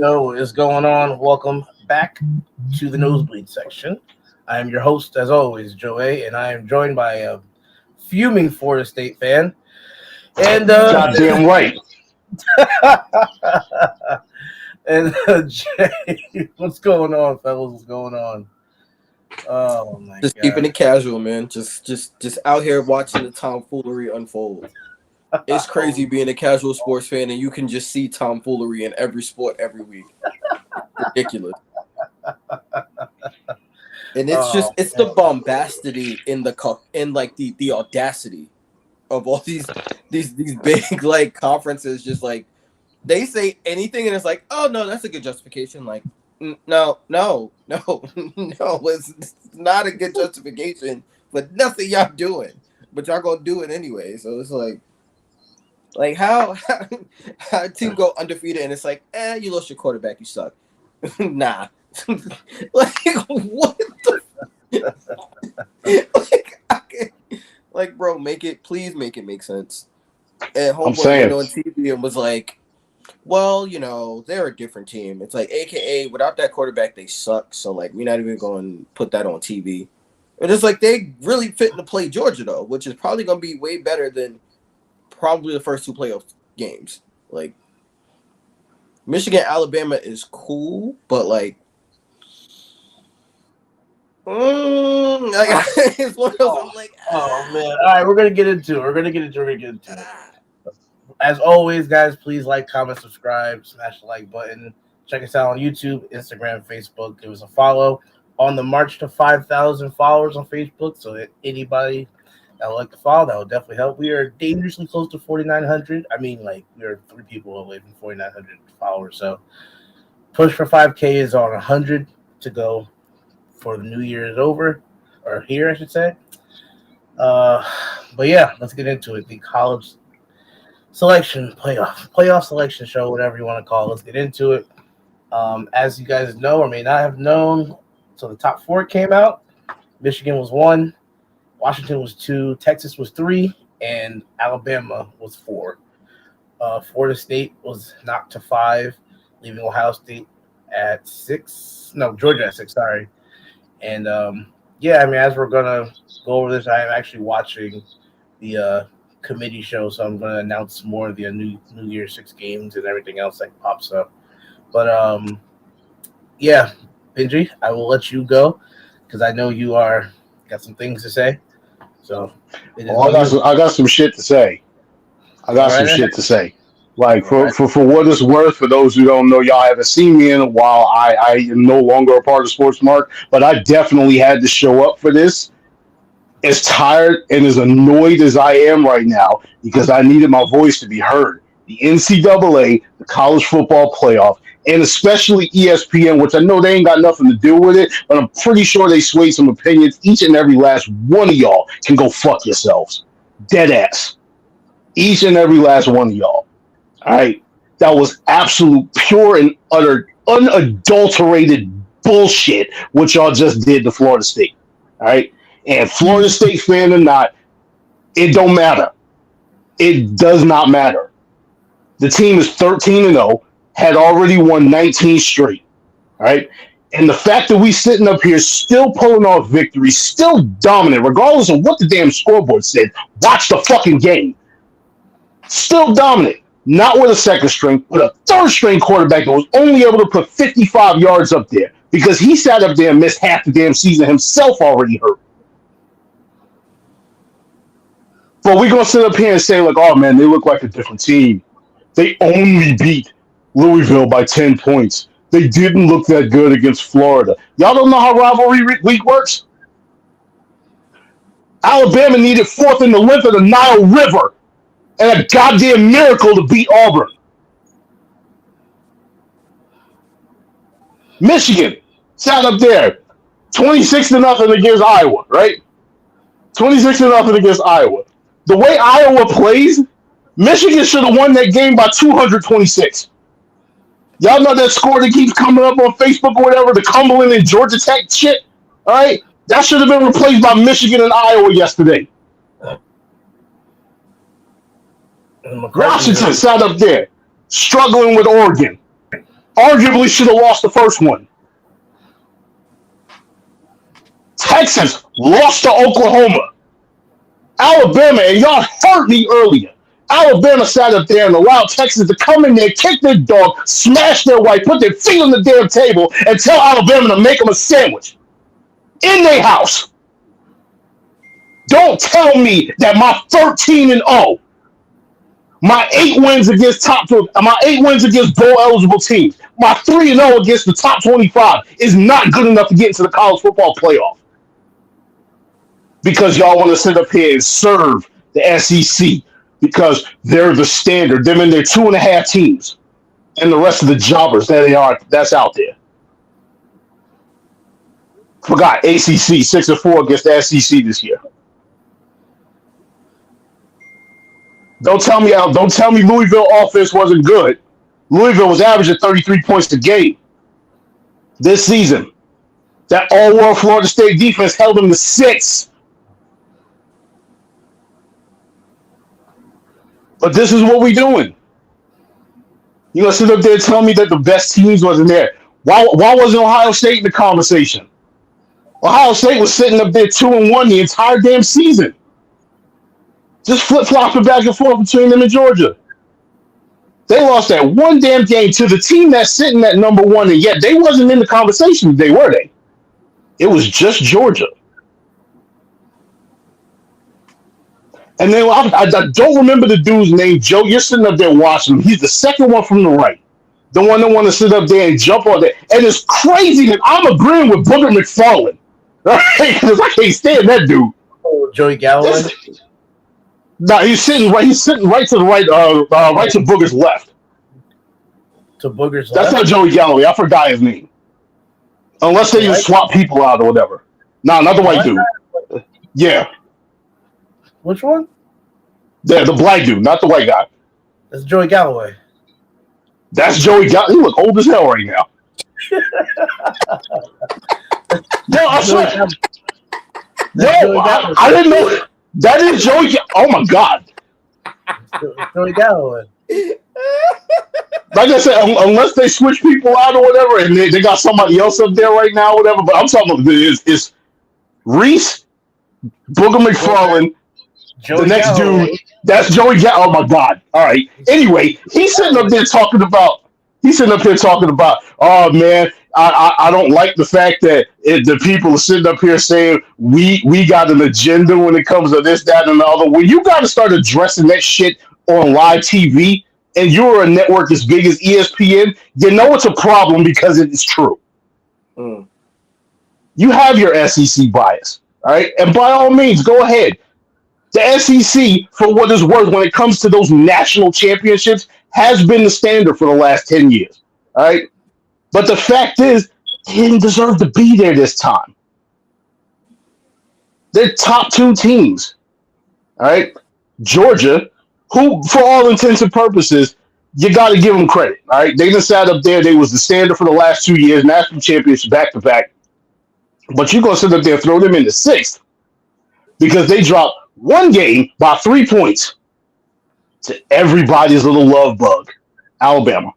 Yo, what is going on? Welcome back to the Nosebleed Section. I am your host, as always, Joe A, and I am joined by a fuming Florida State fan. And Goddamn right. and Jay, what's going on, fellas? What's going on? Oh my Just god! keeping it casual, man. Just out here watching the tomfoolery unfold. It's crazy being a casual sports fan and you can just see tomfoolery in every sport every week. Ridiculous. And it's the bombastity in the audacity of all these big like conferences. Just like they say anything and it's like, oh no, that's a good justification. Like no, it's not a good justification, but nothing y'all doing, but y'all gonna do it anyway. So it's like how a team go undefeated and it's like, you lost your quarterback, you suck. Nah. Like what the like bro, please make it make sense. And homeboy went on TV and was like, well, they're a different team. It's like, AKA, without that quarterback, they suck. So, like, we're not even going to put that on TV. And it's like, they really fit to play Georgia, though, which is probably going to be way better than probably the first two playoff games. Like, Michigan, Alabama is cool, but, like, it's one of those, I'm like, oh, man. All right, we're going to get into it. We're going to get into it. As always, guys, please like, comment, subscribe, smash the like button. Check us out on YouTube, Instagram, Facebook. Give us a follow on the march to 5,000 followers on Facebook. So that anybody that would like to follow, that will definitely help. We are dangerously close to 4,900. I mean, like, we are 3 people away from 4,900 followers. So push for 5K is on 100 to go for the new year is over, or here, I should say. But yeah, let's get into it. The college selection playoff selection show, whatever you want to call it. Let's get into it. As you guys know or may not have known, so the top 4 came out. Michigan was 1, Washington was 2, Texas was 3, and Alabama was 4. Florida State was knocked to 5, leaving Ohio State at 6. No, Georgia at 6, sorry. And as we're gonna go over this, I am actually watching the committee show, so I'm going to announce more of the New Year's 6 games and everything else that pops up. But Benji, I will let you go because I know you got some things to say. So I got some shit to say. Like for what it's worth, for those who don't know, y'all haven't seen me in a while. I am no longer a part of Sports Mark, but I definitely had to show up for this. As tired and as annoyed as I am right now because I needed my voice to be heard. The NCAA, the college football playoff, and especially ESPN, which I know they ain't got nothing to do with it, but I'm pretty sure they swayed some opinions. Each and every last one of y'all can go fuck yourselves. Dead ass. Each and every last one of y'all. All right? That was absolute, pure, and utter, unadulterated bullshit what y'all just did to Florida State. All right? And Florida State fan or not, it don't matter. It does not matter. The team is 13-0, had already won 19 straight. All right? And the fact that we sitting up here still pulling off victories, still dominant, regardless of what the damn scoreboard said, watch the fucking game. Still dominant. Not with a second string, but a third string quarterback that was only able to put 55 yards up there because he sat up there and missed half the damn season himself already hurt. But we're going to sit up here and say, like, oh, man, they look like a different team. They only beat Louisville by 10 points. They didn't look that good against Florida. Y'all don't know how rivalry week works? Alabama needed 4th in the length of the Nile River and a goddamn miracle to beat Auburn. Michigan sat up there 26-0 against Iowa, right? 26-0 against Iowa. The way Iowa plays, Michigan should have won that game by 226. Y'all know that score that keeps coming up on Facebook or whatever, the Cumberland and Georgia Tech shit? All right? That should have been replaced by Michigan and Iowa yesterday. Washington sat up there, struggling with Oregon. Arguably should have lost the first one. Texas lost to Oklahoma. Alabama, and y'all heard me earlier. Alabama sat up there and allowed Texas to come in there, kick their dog, smash their white, put their feet on the damn table, and tell Alabama to make them a sandwich in their house. Don't tell me that my 13-0, my 8 wins against my 8 wins against bowl eligible teams, my 3-0 against the top 25 is not good enough to get into the college football playoff. Because y'all want to sit up here and serve the SEC because they're the standard. Them and their 2.5 teams, and the rest of the jobbers that's out there. Forgot ACC 6-4 against the SEC this year. Don't tell me Louisville offense wasn't good. Louisville was averaging 33 points a game this season. That all-world Florida State defense held them to 6. But this is what we doing. You gonna sit up there and tell me that the best teams wasn't there? Why wasn't Ohio State in the conversation? Ohio State was sitting up there 2-1 the entire damn season. Just flip-flopping back and forth between them and Georgia. They lost that one damn game to the team that's sitting at number 1, and yet they wasn't in the conversation today, were they? It was just Georgia. And then I don't remember the dude's name, Joe. You're sitting up there watching him. He's the second one from the right. The one that want to sit up there and jump on there. And it's crazy that I'm agreeing with Booger McFarland. Right? Because I can't stand that dude. Oh, Joey Galloway? No, he's sitting right to the right, right to Booger's left. To Booger's left? That's not Joey Galloway. I forgot his name. Unless they just swap people out or whatever. No, not the white dude. Yeah. Which one? The black dude, not the white guy. That's Joey Galloway. That's Joey Galloway. He look old as hell right now. No, I swear. No, I didn't know. That is Joey. Oh my God. Joey Galloway. Like I said, unless they switch people out or whatever, and they got somebody else up there right now, or whatever. But I'm talking about is Reese, Booger McFarland, the next Galloway. dude. That's Joey Galloway. Oh my God. All right. Anyway, he's sitting up here talking about. Oh man, I don't like the fact that the people are sitting up here saying we got an agenda when it comes to this, that, and the other. When you got to start addressing that shit on live TV, and you're a network as big as ESPN, you know it's a problem because it is true. Mm. You have your SEC bias, all right, and by all means, go ahead. The SEC, for what it's worth, when it comes to those national championships, has been the standard for the last 10 years. All right. But the fact is, they didn't deserve to be there this time. They're top 2 teams. All right. Georgia, who, for all intents and purposes, you got to give them credit. All right. They just sat up there. They was the standard for the last 2 years, national championship back to back. But you're going to sit up there and throw them into 6th because they dropped one game by 3 points to everybody's little love bug, Alabama.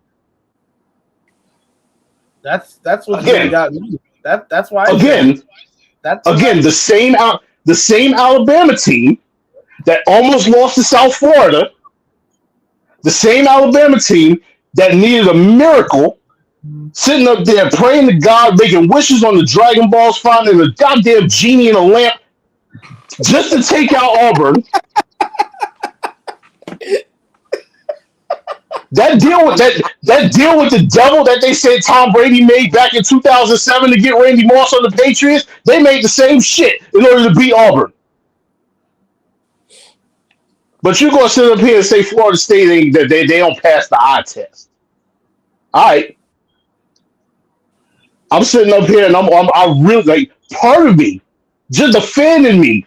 That's what again, really got me. That's why. The same Alabama team that almost lost to South Florida. The same Alabama team that needed a miracle, sitting up there praying to God, making wishes on the Dragon Balls, finding a goddamn genie in a lamp, just to take out Auburn. That deal with the devil that they said Tom Brady made back in 2007 to get Randy Moss on the Patriots, they made the same shit in order to beat Auburn. But you're gonna sit up here and say Florida State that they don't pass the eye test. All right. I'm sitting up here and I really, like, part of me, just the fan in me,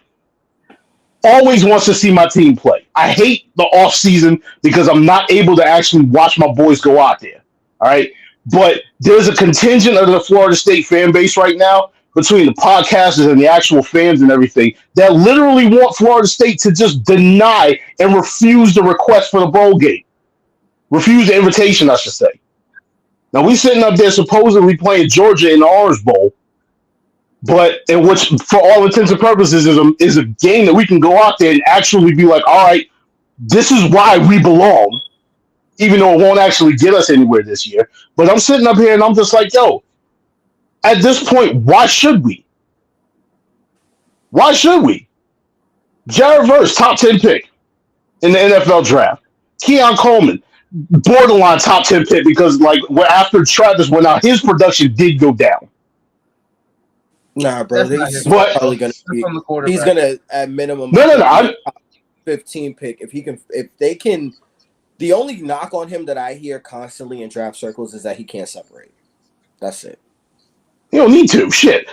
always wants to see my team play. I hate the off season because I'm not able to actually watch my boys go out there. All right. But there's a contingent of the Florida State fan base right now between the podcasters and the actual fans and everything that literally want Florida State to just deny and refuse the request for the bowl game. Refuse the invitation, I should say. Now we sitting up there supposedly playing Georgia in the Orange Bowl, but in which, for all intents and purposes, is a game that we can go out there and actually be like, all right, this is why we belong, even though it won't actually get us anywhere this year. But I'm sitting up here and I'm just like, yo, at this point, why should we? Why should we? Jared Verse, top 10 pick in the NFL draft. Keon Coleman, borderline top 10 pick because, like, after Travis went out, his production did go down. Nah, bro, That's he's probably gonna be. He's gonna at minimum. No. 15 pick if they can. The only knock on him that I hear constantly in draft circles is that he can't separate. That's it. You don't need to. Shit.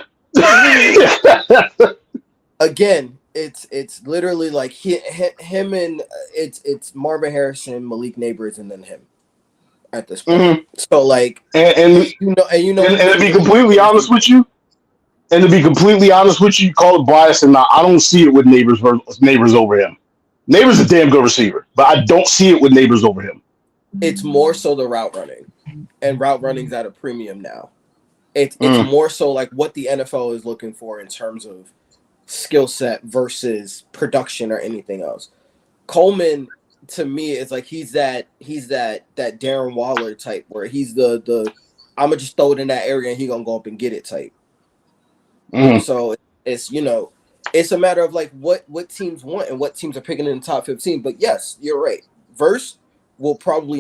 Again, it's literally like him and it's Marvin Harrison, Malik Neighbors, and then him at this point. Mm-hmm. So like, and to be completely honest with you, you call it bias, and I don't see it with Neighbors over him. Neighbors is a damn good receiver, but I don't see it with Neighbors over him. It's more so the route running, and route running's at a premium now. It's more so like what the NFL is looking for in terms of skill set versus production or anything else. Coleman, to me, is like he's that Darren Waller type where he's the I'm gonna just throw it in that area and he gonna go up and get it type. So it's it's a matter of like what teams want and what teams are picking in the top 15. But yes, you're right. Verse will probably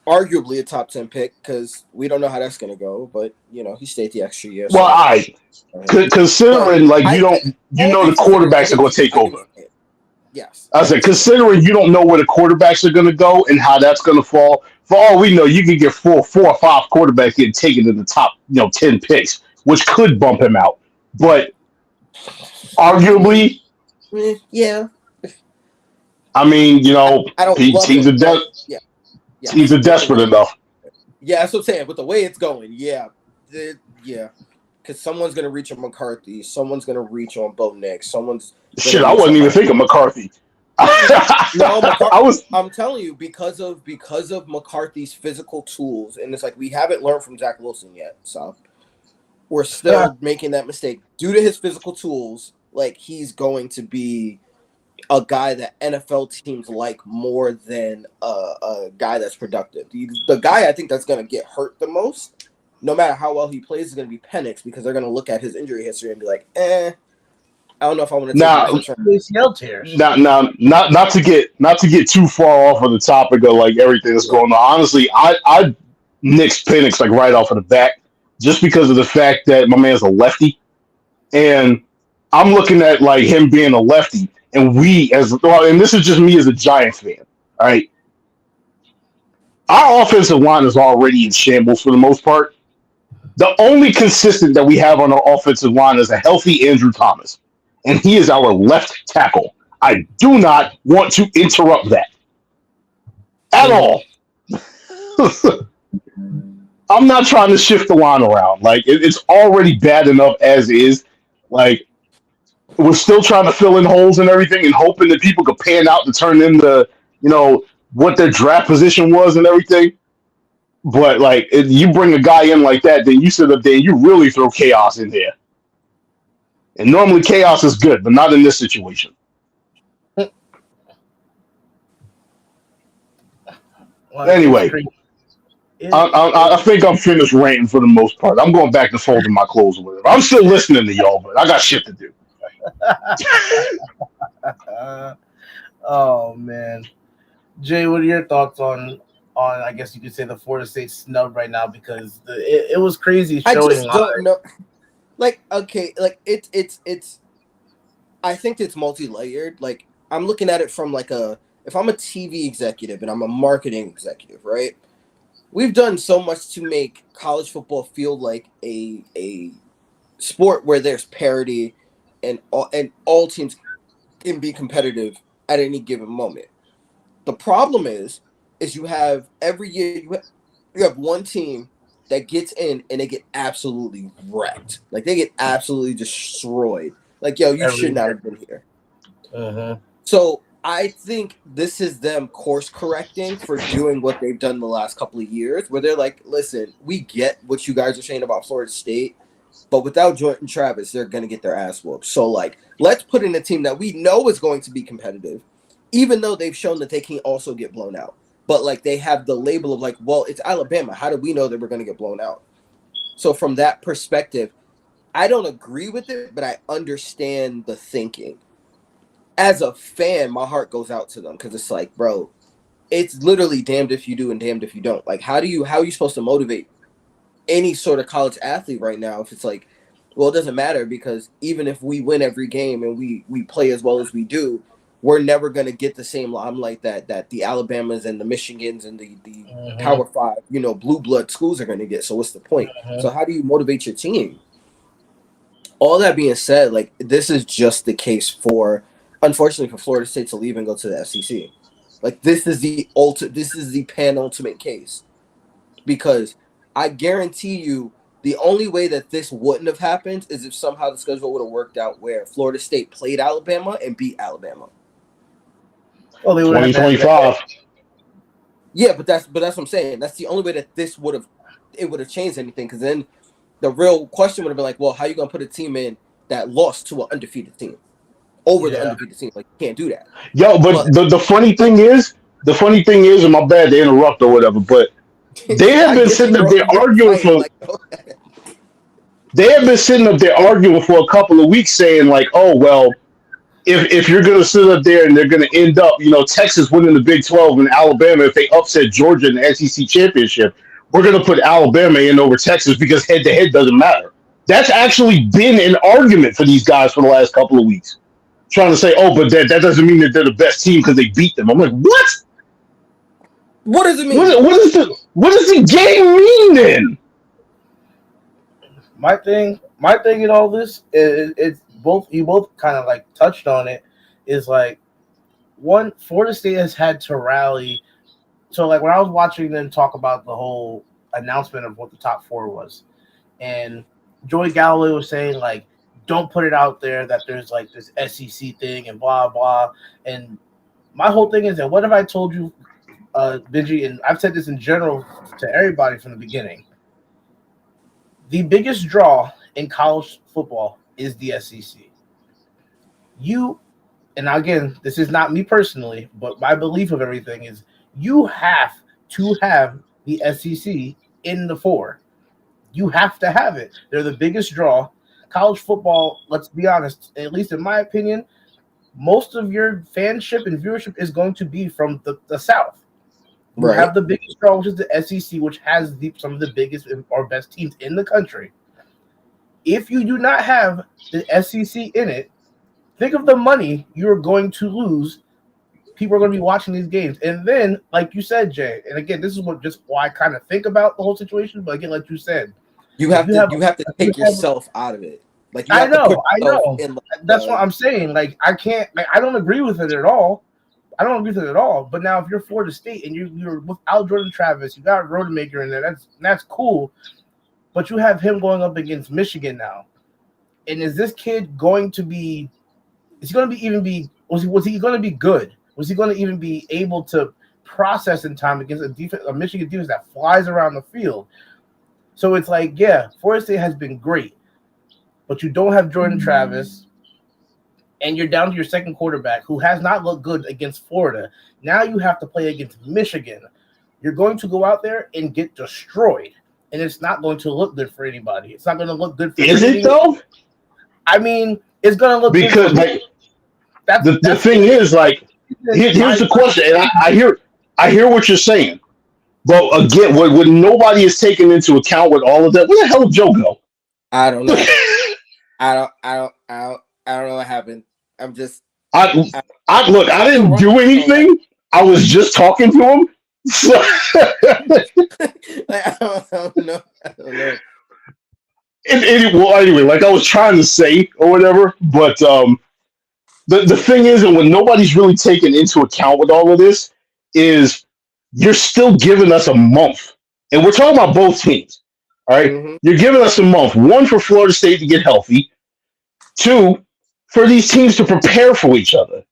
arguably a top 10 pick because we don't know how that's gonna go. But he stayed the extra year. Well, considering like the quarterbacks are gonna take over. Yes. I said, considering you don't know where the quarterbacks are gonna go and how that's gonna fall. For all we know, you can get four or five quarterbacks getting taken in the top 10 picks, which could bump him out. But arguably, yeah. I mean, I don't teams are desperate enough. Yeah, that's what I'm saying. With the way it's going, yeah. Because someone's gonna reach on McCarthy, someone's gonna reach on Bo Nix, Shit, I wasn't even thinking McCarthy. No, I'm telling you, because of McCarthy's physical tools, and it's like we haven't learned from Zach Wilson yet, so we're still making that mistake due to his physical tools. Like he's going to be a guy that NFL teams like more than a guy that's productive. The guy I think that's going to get hurt the most, no matter how well he plays, is going to be Penix because they're going to look at his injury history and be like, I don't know if I want to take ACL tears. Not to get too far off of the topic of like everything that's going on. Honestly, I nixed Penix like right off of the bat just because of the fact that my man's a lefty, and I'm looking at like him being a lefty, and and this is just me as a Giants fan. All right, our offensive line is already in shambles for the most part. The only consistent that we have on our offensive line is a healthy Andrew Thomas. And he is our left tackle. I do not want to interrupt that at all. I'm not trying to shift the line around. Like, it's already bad enough as is. Like, we're still trying to fill in holes and everything and hoping that people could pan out to turn into, what their draft position was and everything. But, like, if you bring a guy in like that, then you sit up there and you really throw chaos in there. And normally chaos is good, but not in this situation. Well, anyway, I think I'm finished ranting for the most part. I'm going back to folding my clothes or whatever. I'm still listening to y'all, but I got shit to do. Oh, man. Jay, what are your thoughts on I guess you could say the Florida State snub right now because it was crazy showing. I just don't know. Like, okay, like it's I think it's multi-layered. Like I'm looking at it from like if I'm a TV executive and I'm a marketing executive, right? We've done so much to make college football feel like a sport where there's parity and all teams can be competitive at any given moment. The problem is you have every year you have one team that gets in and they get absolutely wrecked. Like they get absolutely destroyed. Like, yo, you should not have been here. Uh-huh. So I think this is them course correcting for doing what they've done the last couple of years, where they're like, listen, we get what you guys are saying about Florida State, but without Jordan Travis, they're going to get their ass whooped. So, like, let's put in a team that we know is going to be competitive, even though they've shown that they can also get blown out. But, like, they have the label of, like, well, it's Alabama. How do we know that we're going to get blown out? So, from that perspective, I don't agree with it, but I understand the thinking. As a fan, my heart goes out to them because it's like, bro, it's literally damned if you do and damned if you don't. Like, how are you supposed to motivate any sort of college athlete right now if it's like, well, it doesn't matter because even if we win every game and we play as well as we do, we're never going to get the same limelight that the Alabamas and the Michigans and the Power Five, blue blood schools are going to get. So what's the point? So how do you motivate your team? All that being said, like, this is just the case for, unfortunately, for Florida State to leave and go to the SEC. Like, this is the penultimate case, because I guarantee you the only way that this wouldn't have happened is if somehow the schedule would have worked out where Florida State played Alabama and beat Alabama. Well, they would 2025. Yeah, but that's what I'm saying. That's the only way that this would have changed anything, because then the real question would have been like, well, how are you gonna put a team in that lost to an undefeated team over the undefeated team? Like, you can't do that. Yo, but the funny thing is, and my bad to interrupt or whatever, but they have been sitting up there arguing for. They have been sitting up there arguing for a couple of weeks, saying like, "Oh well, if you're going to sit up there and they're going to end up, Texas winning the Big 12 and Alabama if they upset Georgia in the SEC championship, we're going to put Alabama in over Texas because head to head doesn't matter." That's actually been an argument for these guys for the last couple of weeks, trying to say, "Oh, but that doesn't mean that they're the best team because they beat them." I'm like, what? What does it mean? What does the game mean then? My thing in all this is it's both. You both kind of like touched on it. Is like, one, Florida State has had to rally. So like when I was watching them talk about the whole announcement of what the top four was, and Joey Galloway was saying like, don't put it out there that there's like this SEC thing and blah blah. And my whole thing is that, what have I told you, Benji? And I've said this in general to everybody from the beginning. The biggest draw in college football is the SEC. And again, this is not me personally, but my belief of everything is you have to have the SEC in the four. You have to have it. They're the biggest draw. College football, let's be honest, at least in my opinion, most of your fanship and viewership is going to be from the South. You have the biggest draw, which is the SEC, which has some of the biggest or best teams in the country. If you do not have the SEC in it, think of the money you're going to lose. People are going to be watching these games. And then, like you said, Jay, and again, this is why I kind of think about the whole situation. But again, like you said, you have to take yourself out of it. Like, I know. That's what I'm saying. Like, I can't. Like, I don't agree with it at all. But now, if you're Florida State and you're without Jordan Travis, you got Rodemaker in there. That's cool. But you have him going up against Michigan now. And is this kid going to be? Is he going to be Was he going to be good? Was he going to even be able to process in time against a Michigan defense that flies around the field? So it's like, yeah, Florida State has been great, but you don't have Jordan Travis, and you're down to your second quarterback who has not looked good against Florida. Now you have to play against Michigan. You're going to go out there and get destroyed, and it's not going to look good for anybody. It's not going to look good for anybody. Is it though? I mean, it's going to look because good. Like, the thing is, like, here's the question, and I hear what you're saying, but again, what nobody is taking into account with all of that, where the hell did Joe go? I don't know. I don't know what happened. I'm just. I didn't do anything. I was just talking to him. So I don't know. Well, anyway, like I was trying to say or whatever, but the thing is, and what nobody's really taken into account with all of this is you're still giving us a month, and we're talking about both teams. All right, You're giving us a month. One, for Florida State to get healthy. Two, for these teams to prepare for each other.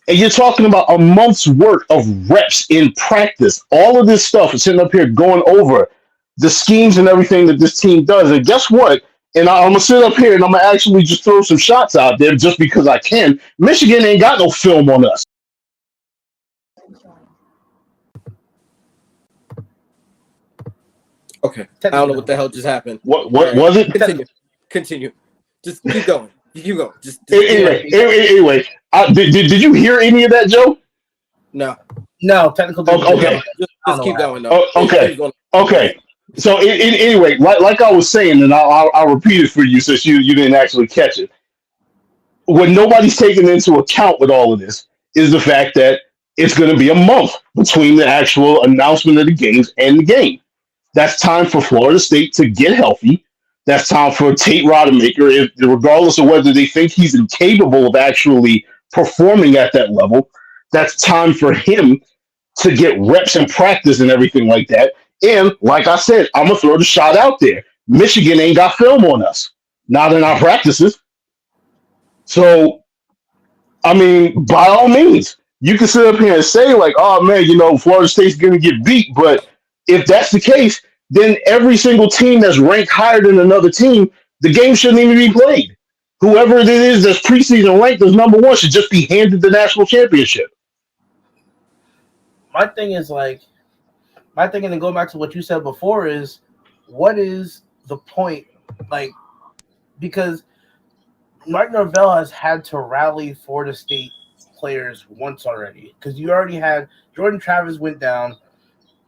And you're talking about a month's work of reps in practice. All of this stuff is sitting up here going over the schemes and everything that this team does. And guess what? And I'm gonna sit up here and I'm gonna actually just throw some shots out there just because I can. Michigan ain't got no film on us. Okay. I don't know what the hell just happened. What was it? Continue. Just keep going. Keep going. Anyway, did you hear any of that, Joe? No. Technical. Okay. Just keep going. No. Okay. So anyway, like I was saying, and I'll repeat it for you since you didn't actually catch it. What nobody's taking into account with all of this is the fact that it's going to be a month between the actual announcement of the games and the game. That's time for Florida State to get healthy. That's time for Tate Rodemaker, regardless of whether they think he's incapable of actually performing at that level. That's time for him to get reps and practice and everything like that. And like I said, I'm going to throw the shot out there. Michigan ain't got film on us, not in our practices. So, I mean, by all means, you can sit up here and say, like, oh, man, Florida State's going to get beat. But if that's the case, then every single team that's ranked higher than another team, the game shouldn't even be played. Whoever it is that's preseason ranked as number one should just be handed the national championship. My thing, and then going back to what you said before, is what is the point? Like, because Mike Norvell has had to rally Florida State players once already, because you already had Jordan Travis went down,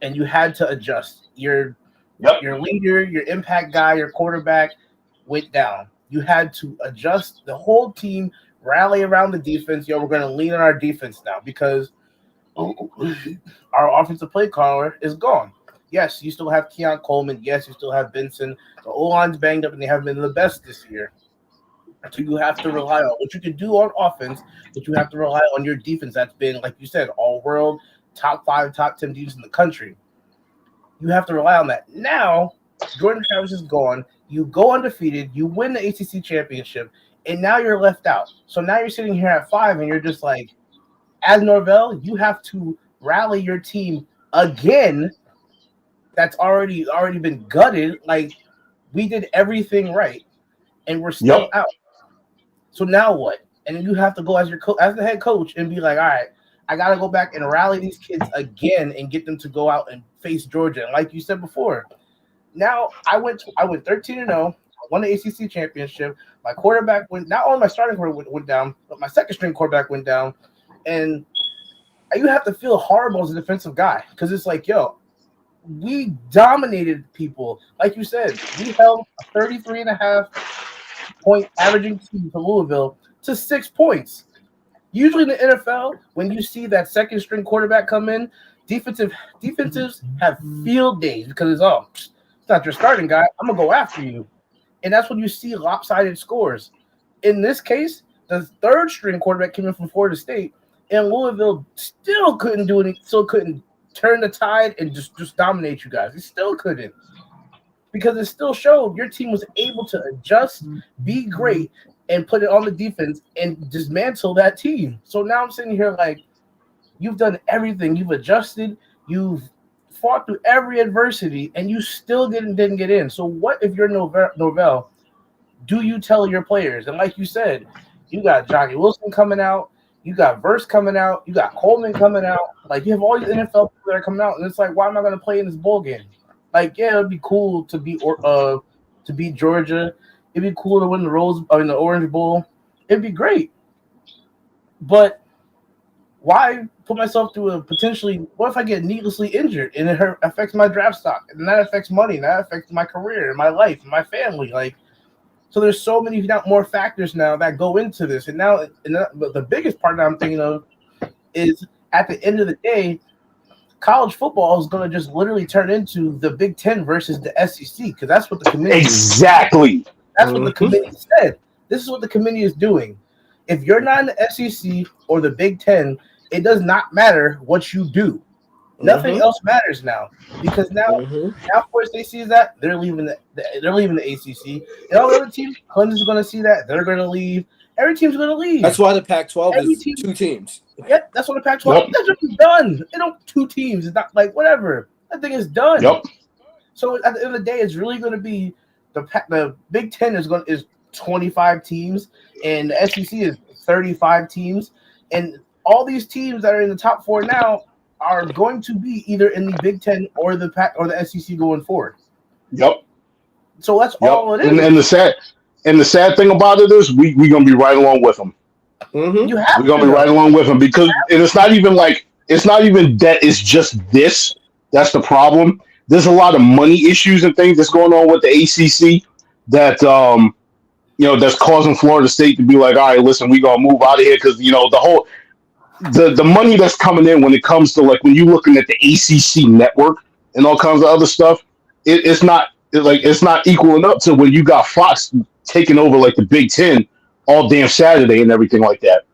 and you had to adjust. Your leader, your impact guy, your quarterback went down. You had to adjust the whole team, rally around the defense. We're going to lean on our defense now because our offensive play caller is gone. Yes, you still have Keon Coleman. Yes, you still have Benson. The O-line's banged up, and they haven't been the best this year. So you have to rely on what you can do on offense, but you have to rely on your defense that's been, like you said, all-world, top 5, top 10 defense in the country. You have to rely on that. Now, Jordan Travis is gone. You go undefeated. You win the ACC championship, and now you're left out. So now you're sitting here at 5, and you're just like, as Norvell, you have to rally your team again that's already been gutted. Like, we did everything right, and we're still out. So now what? And then you have to go as as the head coach and be like, all right, I got to go back and rally these kids again and get them to go out and face Georgia. And like you said before, now I went 13-0, I won the ACC championship. My quarterback not only my starting quarterback went down, but my second string quarterback went down. And you have to feel horrible as a defensive guy because it's like, we dominated people. Like you said, we held a 33.5 point averaging team to Louisville to 6 points. Usually in the NFL, when you see that second string quarterback come in, defensives have field days because it's not your starting guy. I'm gonna go after you, and that's when you see lopsided scores. In this case, the third string quarterback came in from Florida State, and Louisville still couldn't do anything. Still couldn't turn the tide and just dominate you guys. It still couldn't, because it still showed your team was able to adjust, be great, and put it on the defense and dismantle that team. So now I'm sitting here like, you've done everything. You've adjusted. You've fought through every adversity, and you still didn't get in. So what if you're Norvell? Do you tell your players? And like you said, you got Johnny Wilson coming out. You got Verse coming out. You got Coleman coming out. Like, you have all these NFL people that are coming out, and it's like, why am I going to play in this bowl game? Like, yeah, it'd be cool to beat Georgia. It'd be cool to win the Orange Bowl. It'd be great. But why put myself through a potentially, what if I get needlessly injured and it affects my draft stock, and that affects money, and that affects my career and my life and my family? Like, so there's so many more factors now that go into this. And now the biggest part that I'm thinking of is, at the end of the day, college football is going to just literally turn into the Big Ten versus the SEC, because that's what the committee That's what the committee said. This is what the committee is doing. If you're not in the SEC or the Big Ten, it does not matter what you do. Nothing else matters now, because now Florida State sees that, they're leaving the ACC, and all the other teams, Clemson's going to see that, they're going to leave. Every team's going to leave. That's why the Pac-12 is 2 teams. Yep, that's what the Pac-12 is done. It don't 2 teams. It's not like whatever. That thing is done. Yep. So at the end of the day, it's really going to be the Big Ten is 25 teams, and the SEC is 35 teams, and all these teams that are in the top 4 now are going to be either in the Big Ten or the SEC going forward. Yep. So that's all it is. And the sad thing about it is we're gonna be right along with them. Mm-hmm. We're gonna be right along with them because it's not even that it's just this. That's the problem. There's a lot of money issues and things that's going on with the ACC that that's causing Florida State to be like, all right, listen, we gonna move out of here because the money that's coming in when it comes to like when you're looking at the ACC network and all kinds of other stuff, it's not equaling up to when you got Fox taking over like the Big Ten all damn Saturday and everything like that.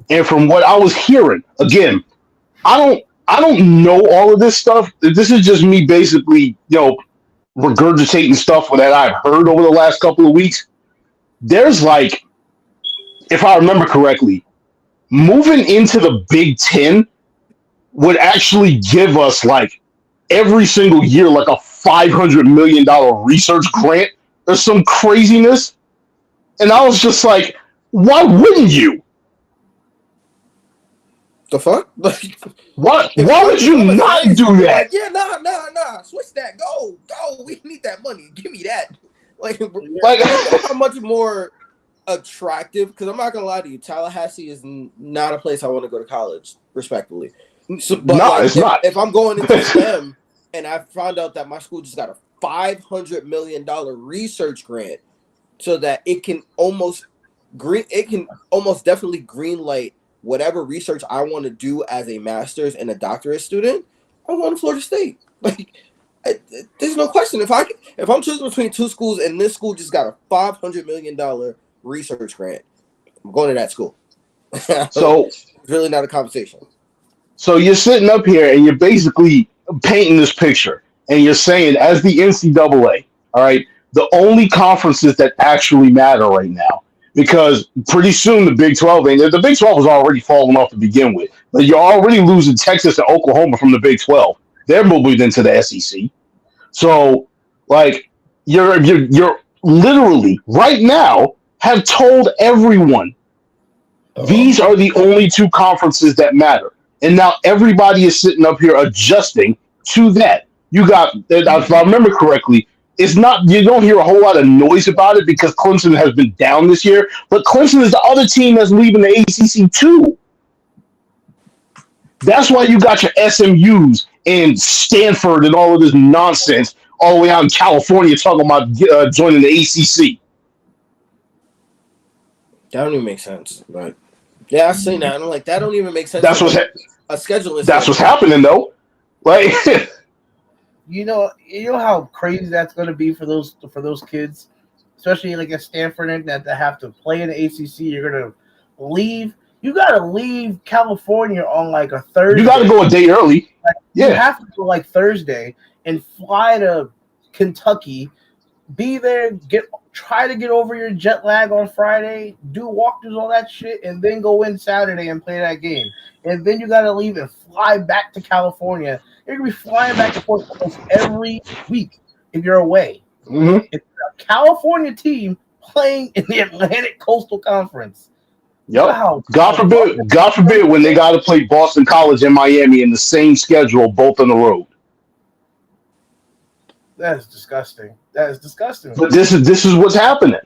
And from what I was hearing, again, I don't know all of this stuff. This is just me basically, regurgitating stuff that I've heard over the last couple of weeks. There's like, if I remember correctly, moving into the Big Ten would actually give us like every single year like a $500 million research grant or some craziness. And I was just like, why wouldn't you? The fuck? Why would you not do that? Like, yeah, nah. Switch that. Go. We need that money. Give me that. Like how much more attractive? Because I'm not gonna lie to you, Tallahassee is not a place I want to go to college, respectfully. So, but it's not. If I'm going into STEM and I found out that my school just got a $500 million research grant, so that it can almost definitely greenlight whatever research I want to do as a master's and a doctorate student, I'm going to Florida State. Like, there's no question. If I'm choosing between 2 schools and this school just got a $500 million research grant, I'm going to that school. So it's really not a conversation. So you're sitting up here and you're basically painting this picture, and you're saying, as the NCAA, all right, the only conferences that actually matter right now, because pretty soon the Big 12 the Big 12 is already falling off to begin with. But you're already losing Texas and Oklahoma from the Big 12. They're moving into the SEC. So, like, you're literally right now have told everyone these are the only 2 conferences that matter. And now everybody is sitting up here adjusting to that. You got, if I remember correctly, it's not, you don't hear a whole lot of noise about it because Clemson has been down this year, but Clemson is the other team that's leaving the ACC too. That's why you got your SMUs and Stanford and all of this nonsense all the way out in California talking about joining the ACC. That don't even make sense, but yeah, I've seen that. I'm like, that don't even make sense. That's a schedule is. That's what's happening though. Like, you know how crazy that's going to be for those kids, especially like at Stanford and that have to play in the ACC. You're going to leave. You got to leave California on like a Thursday. You got to go a day early. You have to go like Thursday and fly to Kentucky, be there, try to get over your jet lag on Friday, do walkthroughs, all that shit, and then go in Saturday and play that game. And then you got to leave and fly back to California. You're going to be flying back and forth almost every week if you're away. Mm-hmm. It's a California team playing in the Atlantic Coastal Conference. Yep. Wow. God forbid when they got to play Boston College and Miami in the same schedule, both on the road. That is disgusting. But this is what's happening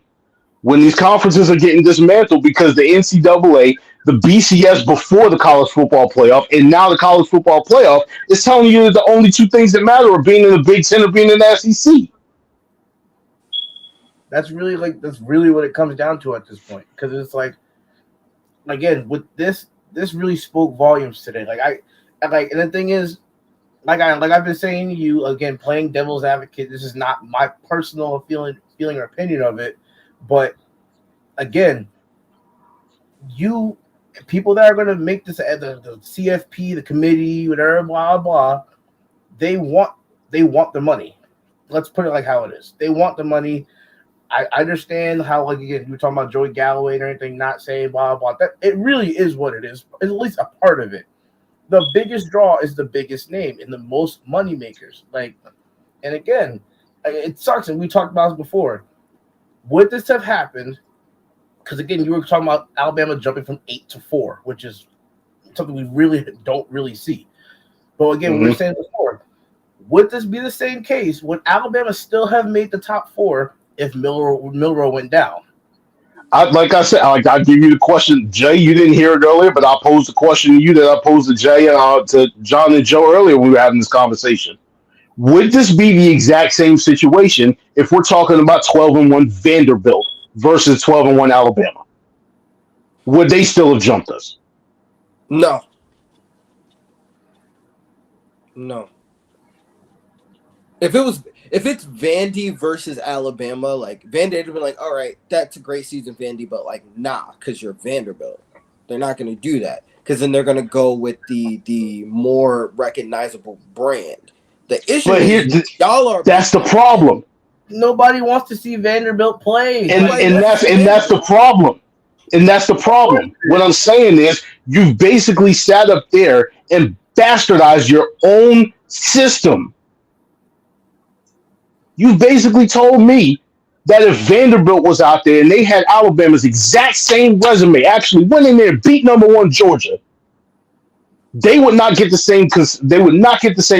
when these conferences are getting dismantled because the NCAA, the BCS before the college football playoff, and now the college football playoff is telling you that the only 2 things that matter are being in the Big Ten or being in the SEC. That's really what it comes down to at this point. Because it's like, again, with this really spoke volumes today. And the thing is, like I've been saying to you, again, playing devil's advocate, this is not my personal feeling or opinion of it, but again, people that are going to make this the CFP, the committee, whatever, blah blah, they want the money. Let's put it like how it is. They want the money. I understand how, like, again, you were talking about Joey Galloway and everything, not saying blah blah. That it really is what it is. It's at least a part of it. The biggest draw is the biggest name and the most money makers. Like, and again, it sucks. And we talked about this before. Would this have happened? Because again, you were talking about Alabama jumping from 8 to 4, which is something we really don't really see. But again, we were saying before, would this be the same case? Would Alabama still have made the top 4 if Milroe went down? Like I said, I give you the question, Jay. You didn't hear it earlier, but I'll pose the question to you that I posed to Jay and to John and Joe earlier when we were having this conversation. Would this be the exact same situation if we're talking about 12-1 Vanderbilt versus 12-1 Alabama? Would they still have jumped us? No. No. If it's Vandy versus Alabama, like Vandy would be like, all right, that's a great season, Vandy, but like, nah, because you're Vanderbilt. They're not going to do that because then they're going to go with the more recognizable brand. The issue is y'all are. That's the problem. Nobody wants to see Vanderbilt play, and that's the problem. And that's the problem. What I'm saying is, you've basically sat up there and bastardized your own system. You basically told me that if Vanderbilt was out there and they had Alabama's exact same resume, actually went in there and beat #1 Georgia, they would not get the same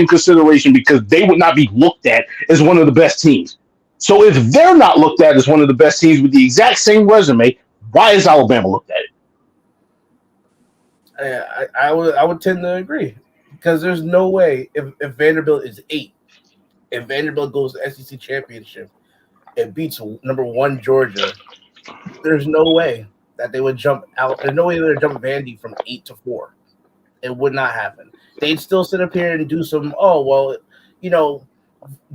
consideration because they would not be looked at as one of the best teams. So if they're not looked at as one of the best teams with the exact same resume, why is Alabama looked at it? I would tend to agree because there's no way if Vanderbilt is 8, if Vanderbilt goes to SEC championship, it beats #1 Georgia. There's no way that they would jump out. There's no way they would jump Vandy from 8 to 4. It would not happen. They'd still sit up here and do some. Oh well,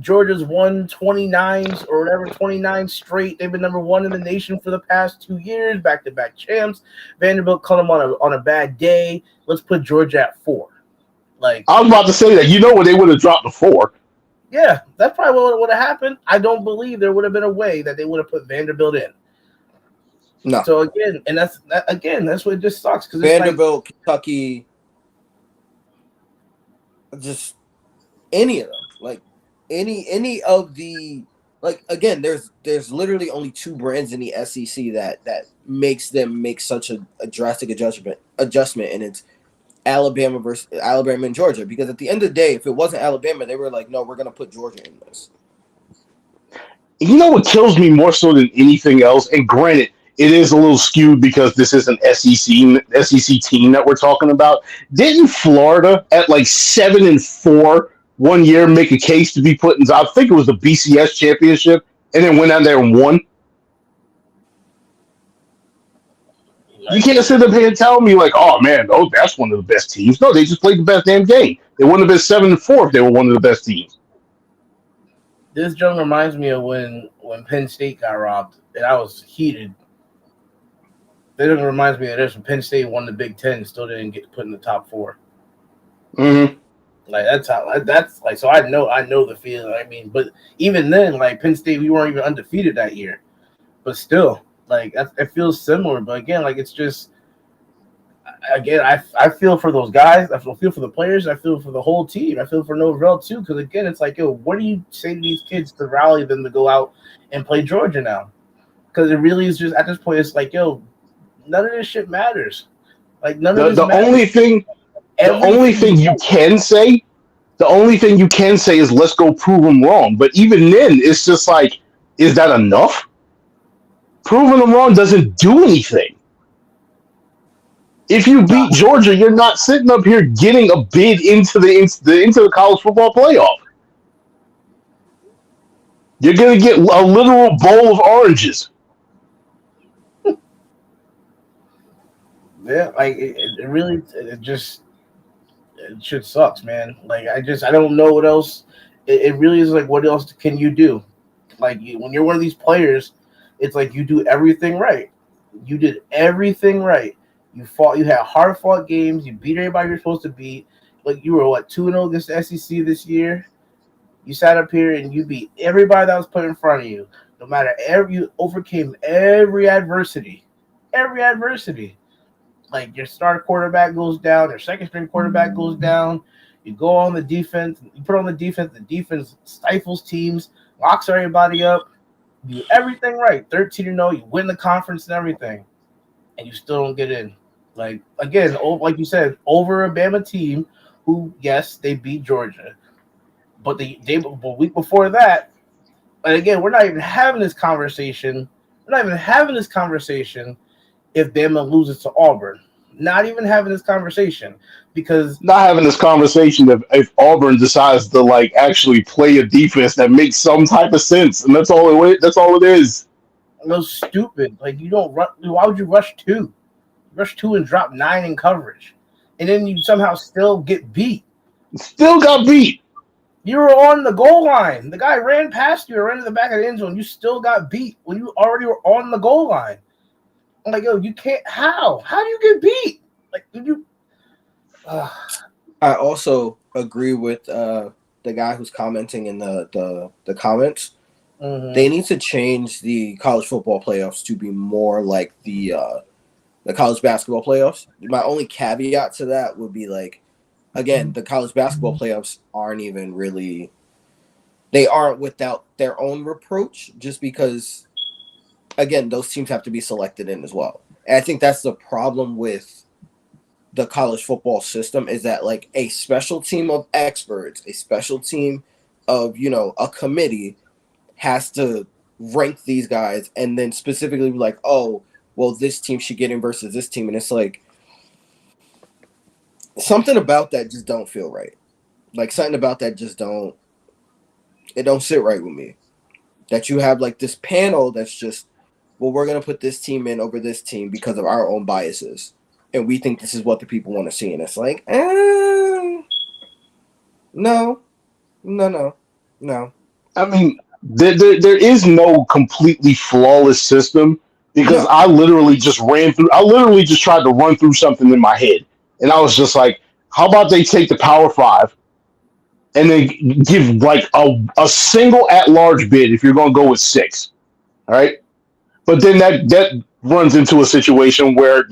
Georgia's won 29s or whatever, 29 straight. They've been #1 in the nation for the past 2 years, back-to-back champs. Vanderbilt caught them on a bad day. Let's put Georgia at 4. Like, I was about to say that. When they would have dropped to 4. Yeah, that's probably what would have happened. I don't believe there would have been a way that they would have put Vanderbilt in. No. So again, and that's what just sucks because Vanderbilt, Kentucky, just any of them, like any of the, like, again, there's literally only 2 brands in the SEC that makes them make such a drastic adjustment, and it's Alabama and Georgia. Because at the end of the day, if it wasn't Alabama, they were like, no, we're gonna put Georgia in this. You know what kills me more so than anything else? And granted, it is a little skewed because this is an SEC team that we're talking about. Didn't Florida at like 7-4 one year make a case to be put in? I think it was the BCS championship, and then went out there and won. You can't sit up here and tell me like, oh man, that's one of the best teams. No, they just played the best damn game. They wouldn't have been 7-4 if they were one of the best teams. This joke reminds me of when Penn State got robbed, and I was heated. It reminds me of this when Penn State won the Big Ten, still didn't get put in the top 4. Mm-hmm. Like that's like, so I know the feeling. I mean, but even then, like Penn State, we weren't even undefeated that year, but still, like it feels similar. But again, like it's just, again, I feel for those guys. I feel for the players. I feel for the whole team. I feel for Norvell too, because again, it's like, yo, what do you say to these kids to rally them to go out and play Georgia now? Because it really is just, at this point, it's like, yo, none of this shit matters. Like none of this matters. The only thing you can say is let's go prove them wrong. But even then, it's just like, is that enough? Proving them wrong doesn't do anything. If you beat Georgia, you're not sitting up here getting a bid into the college football playoff. You're going to get a literal bowl of oranges. Yeah, like it really, it shit sucks, man. Like I don't know what else. It really is like, what else can you do? Like when you're one of these players, it's like you do everything right. You did everything right. You fought. You had hard fought games. You beat everybody you're supposed to beat. Like you were 2-0 against the SEC this year. You sat up here and you beat everybody that was put in front of you. No matter you overcame every adversity. Every adversity. Like your starter quarterback goes down, your second string quarterback goes down. You go on the defense, you put on the defense stifles teams, locks everybody up, do everything right. 13-0, you win the conference and everything, and you still don't get in. Like again, like you said, over a Bama team who, yes, they beat Georgia, but the week before that, and again, we're not even having this conversation. We're not even having this conversation if Bama loses to Auburn. Not even having this conversation because not having this conversation if Auburn decides to like actually play a defense that makes some type of sense, and that's all it. That's all it is. it was stupid. Like you don't rush. Why would you rush two? Rush two and drop 9 in coverage, and then you somehow still get beat. Still got beat. You were on the goal line. The guy ran past you or ran to the back of the end zone. You still got beat when you already were on the goal line. I'm like, yo, you can't. How? How do you get beat? Like, did you? I also agree with the guy who's commenting in the comments. Mm-hmm. They need to change the college football playoffs to be more like the college basketball playoffs. My only caveat to that would be like, again, the college basketball playoffs aren't even really. They aren't without their own reproach, just because, again, those teams have to be selected in as well. And I think that's the problem with the college football system is that like a special team of experts, a special team of, a committee has to rank these guys and then specifically be like, oh, well, this team should get in versus this team. And it's like something about that just don't feel right. Like something about that just don't sit right with me. That you have like this panel that's just, well, we're going to put this team in over this team because of our own biases. And we think this is what the people want to see. And it's like, no. I mean, there is no completely flawless system because I literally just tried to run through something in my head. And I was just like, how about they take the Power Five and then give like a single at-large bid if you're going to go with 6, all right? But then that runs into a situation where,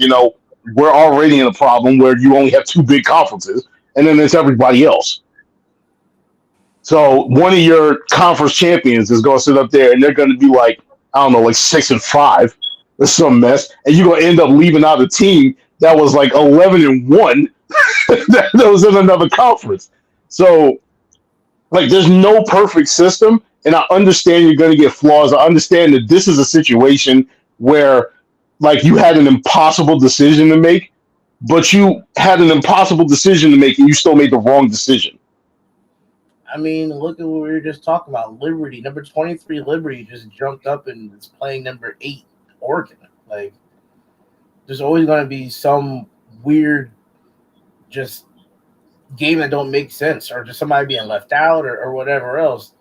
we're already in a problem where you only have 2 big conferences, and then there's everybody else. So one of your conference champions is going to sit up there, and they're going to be like, I don't know, like 6-5, or some mess, and you're going to end up leaving out a team that was like 11-1 that was in another conference. So, like, there's no perfect system, and I understand you're going to get flaws. I understand that this is a situation where, like, you had an impossible decision to make, but you had an impossible decision to make, and you still made the wrong decision. I mean, look at what we were just talking about. Liberty, number 23, Liberty just jumped up and is playing number 8, Oregon. Like, there's always going to be some weird, just game that don't make sense, or just somebody being left out, or whatever else.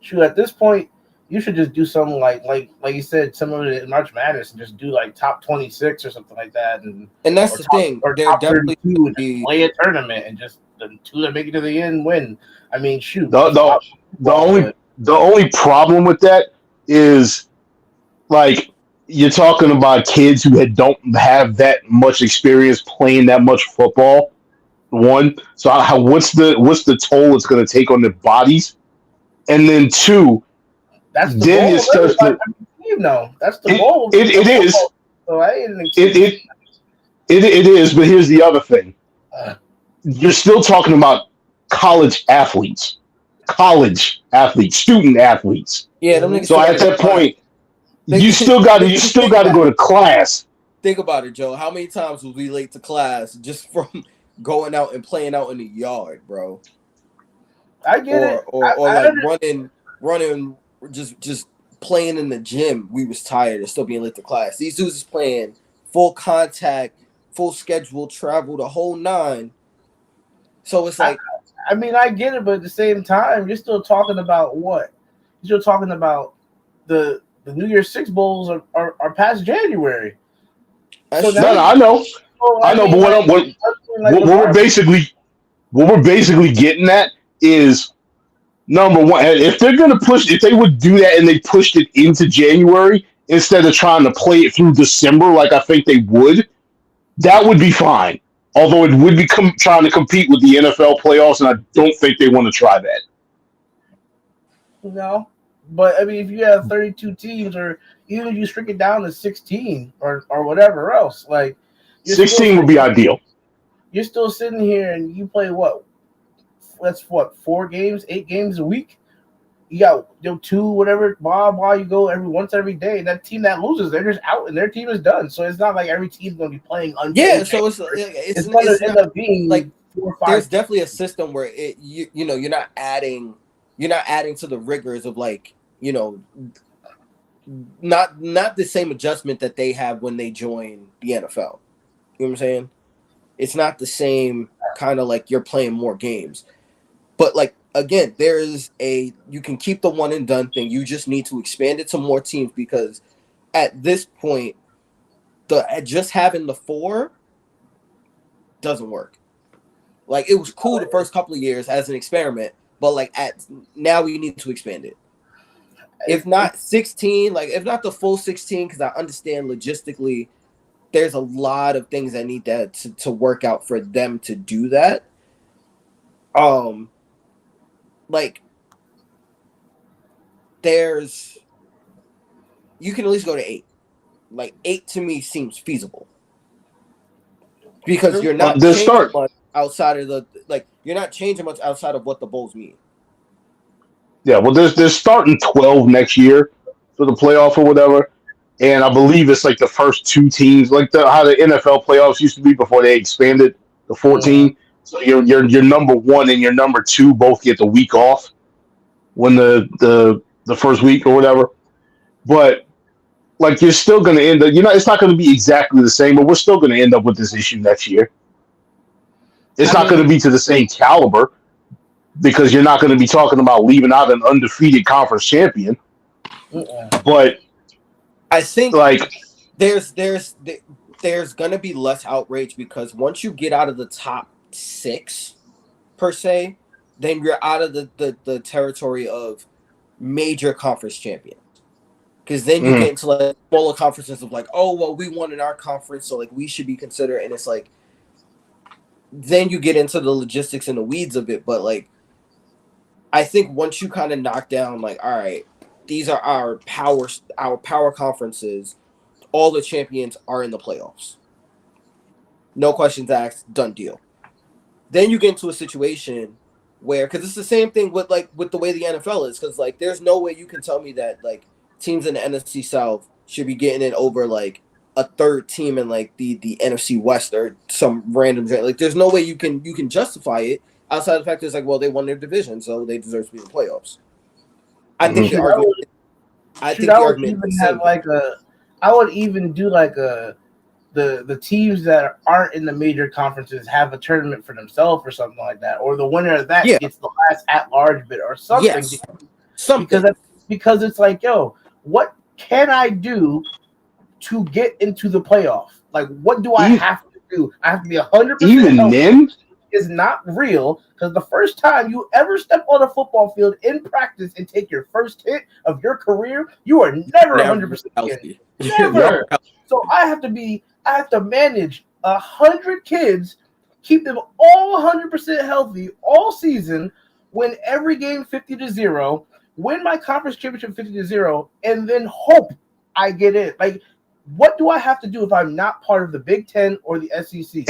Shoot, at this point, you should just do something like you said, some of it in March Madness, and just do like top 26 or something like that, and that's the thing. Or top 32, and play a tournament, and just the 2 that make it to the end win. I mean, shoot. The only problem with that is, like, you're talking about kids who don't have that much experience playing that much football. One, so what's the toll it's going to take on their bodies? And then 2, that's the then goal. It starts to, that's the goal. It is. So I didn't it is, but here's the other thing. You're still talking about college athletes, student athletes. Yeah. So at that point, you still got to go to class. Think about it, Joe. How many times was we late to class just from going out and playing out in the yard, bro? I get it. Or like running, just playing in the gym. We was tired and still being late to class. These dudes is playing full contact, full schedule, travel, the whole 9. So it's like, I mean, I get it, but at the same time, you're still talking about what? You're still talking about the New Year's Six Bowls are past January. So I know. But what we're basically getting at is Number one, if they're going to push, if they would do that and they pushed it into January instead of trying to play it through December, like I think they would, that would be fine. Although it would be trying to compete with the NFL playoffs, and I don't think they want to try that. No, but I mean, if you have 32 teams, or even if you shrink it down to 16 or whatever else, like 16 would be ideal. You're still sitting here and you play what? That's what, 4 games, 8 games a week. You got 2, whatever, blah blah. You go every day, and that team that loses, they're just out, and their team is done. So it's not like every team's going to be playing until so it's going to end up being like 4 or 5. There's definitely a system where you're not adding to the rigors of like not the same adjustment that they have when they join the NFL. You know what I'm saying? It's not the same kind of like you're playing more games. But like again, you can keep the one and done thing. You just need to expand it to more teams because at this point, just having the 4 doesn't work. Like it was cool the first couple of years as an experiment, but like now we need to expand it. If not 16, like if not the full 16, because I understand logistically, there's a lot of things that need to work out for them to do that. Like you can at least go to 8. Like 8 to me seems feasible because you're not changing much outside of you're not changing much outside of what the bowls mean. Yeah, well, there's starting 12 next year for the playoff or whatever, and I believe it's like the first 2 teams, like how the NFL playoffs used to be before they expanded to 14. So your number 1 and your number 2 both get the week off when the first week or whatever. But like you're still going to end up, it's not going to be exactly the same, but we're still going to end up with this issue next year. It's not going to be to the same caliber because you're not going to be talking about leaving out an undefeated conference champion. But I think like there's going to be less outrage because once you get out of the top 6 per se, then you're out of the territory of major conference champions. Because then you get into like smaller conferences of like, oh well, we won in our conference, so like we should be considered, and it's like then you get into the logistics and the weeds of it. But like I think once you kind of knock down like, all right, these are our power conferences, all the champions are in the playoffs. No questions asked, done deal. Then you get into a situation where, because it's the same thing with the way the NFL is, because like there's no way you can tell me that like teams in the NFC South should be getting it over like a third team in like the NFC West or some random, like there's no way you can justify it outside of the fact that it's like, well, they won their division, so they deserve to be in the playoffs. I think the argument. I would even do like the teams that aren't in the major conferences have a tournament for themselves or something like that, or the winner of that gets the last at-large bid or something. Yes. Because it's like, yo, what can I do to get into the playoff? Like, what do I have to do? I have to be 100%. Even then, is not real because the first time you ever step on a football field in practice and take your first hit of your career, you are never 100% healthy. Never. So I have to manage 100 kids, keep them all 100% healthy all season, win every game 50-0. Win my conference championship 50-0, and then hope I get in. Like, what do I have to do if I'm not part of the Big Ten or the SEC?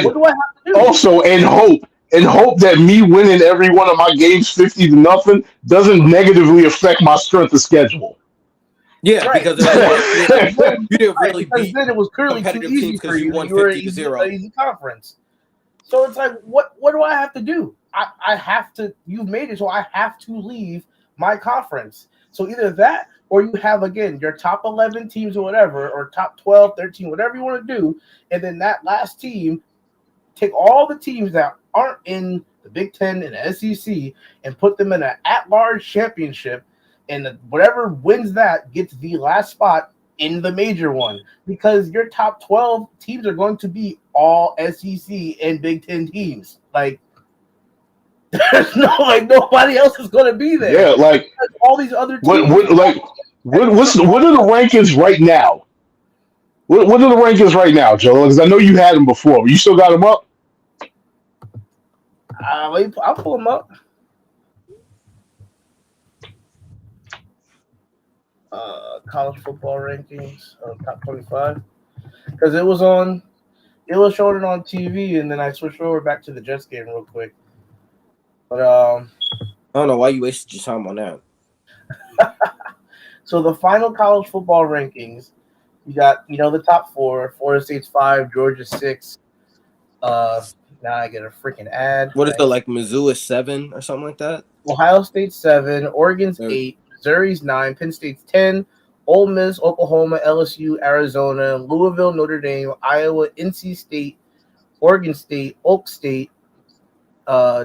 What do I have to do? Also, and hope that me winning every one of my games 50-0 doesn't negatively affect my strength of schedule. Yeah, right. Because you didn't really beat then it was clearly too easy for you. You were 50-0. An easy conference. So it's like, what do I have to do? I have to. You've made it, so I have to leave my conference. So either that, or you have again your top 11 teams or whatever, or top 12, 13, whatever you want to do, and then that last team take all the teams that aren't in the Big Ten and the SEC and put them in an at-large championship, and whatever wins that gets the last spot in the major one, because your top 12 teams are going to be all SEC and Big Ten teams. Like, There's nobody else is going to be there. Yeah, like all these other what teams. what are the rankings right now? What are the rankings right now, Joe? Because I know you had them before. You still got them up? I'll pull them up. College football rankings, top 25, because it was showing it on TV, and then I switched over back to the Jets game real quick. But I don't know why you wasted your time on that. So the final college football rankings, you got the top four: Florida State's 5, Georgia 6. Now I get a freaking ad. What is it, like Missouri 7 or something like that? Ohio State's 7, Oregon's 8, Missouri's 9, Penn State's 10, Ole Miss, Oklahoma, LSU, Arizona, Louisville, Notre Dame, Iowa, NC State, Oregon State, Oak State,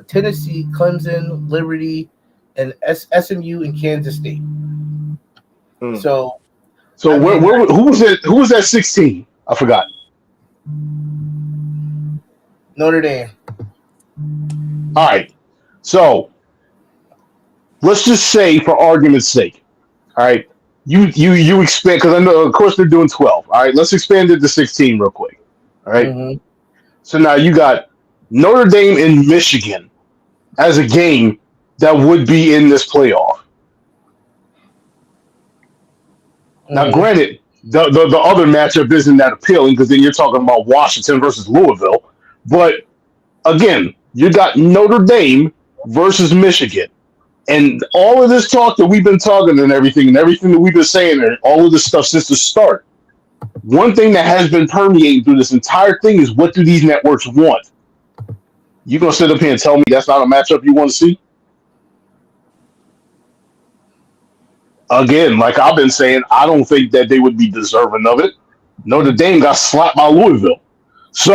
Tennessee, Clemson, Liberty, and SMU and Kansas State. So who was it? Who was that 16? I forgot. Notre Dame. All right. So let's just say, for argument's sake, all right, you expand, because I know, of course, they're doing 12. All right, let's expand it to 16 real quick. All right. Mm-hmm. So now you got Notre Dame and Michigan as a game that would be in this playoff. Now, granted, the other matchup isn't that appealing, because then you're talking about Washington versus Louisville. But again, you got Notre Dame versus Michigan. And all of this talk that we've been talking and everything that we've been saying, and all of this stuff since the start, one thing that has been permeating through this entire thing is, what do these networks want? You going to sit up here and tell me that's not a matchup you want to see? Again, like I've been saying, I don't think that they would be deserving of it. Notre Dame got slapped by Louisville. So,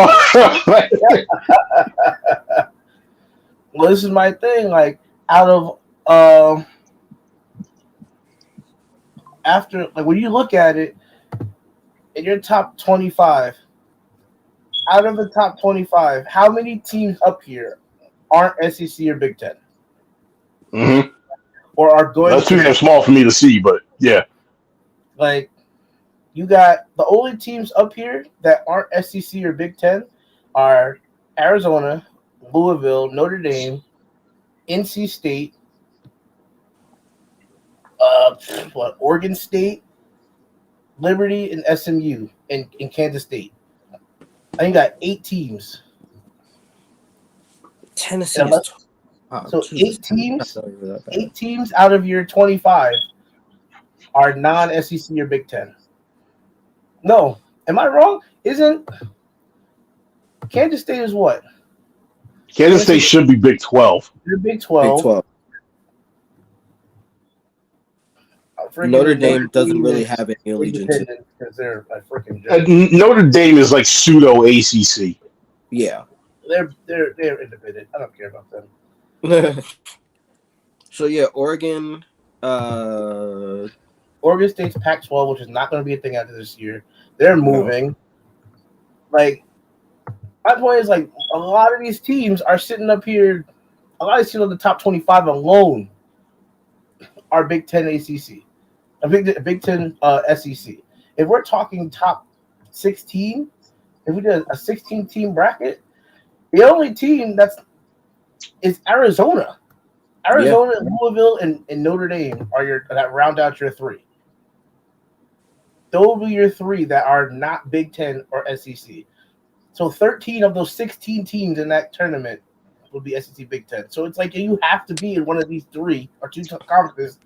well, this is my thing. Like, out of after, like, when you look at it, in your top 25, out of the top 25, how many teams up here aren't SEC or Big Ten? Mm-hmm. Or are going? That's too damn small for me to see, but yeah. Like, you got the only teams up here that aren't SEC or Big Ten are Arizona, Louisville, Notre Dame, NC State, Oregon State, Liberty, and SMU, and Kansas State. I think got 8 teams. Tennessee. So 8 teams. 8 teams out of your 25 are non-SEC or Big Ten. No, am I wrong? Isn't Kansas State is what? Kansas State should be Big 12. They're Big 12. Big 12. Notre Dame doesn't really have any allegiance because they're a freaking Notre Dame is like pseudo ACC. Yeah, they're independent. I don't care about them. So yeah, Oregon State's Pac-12, which is not going to be a thing after this year. They're moving. No. Like, my point is, like, a lot of these teams are sitting up here. A lot of these teams on the top 25 alone are Big Ten ACC. A Big Ten SEC. If we're talking top 16, if we did a 16-team bracket, the only team is Arizona. Arizona, yeah. Louisville, and Notre Dame are that round out your 3. Those will be your 3 that are not Big Ten or SEC. So 13 of those 16 teams in that tournament will be SEC Big Ten. So it's like you have to be in one of these 3 or 2 conferences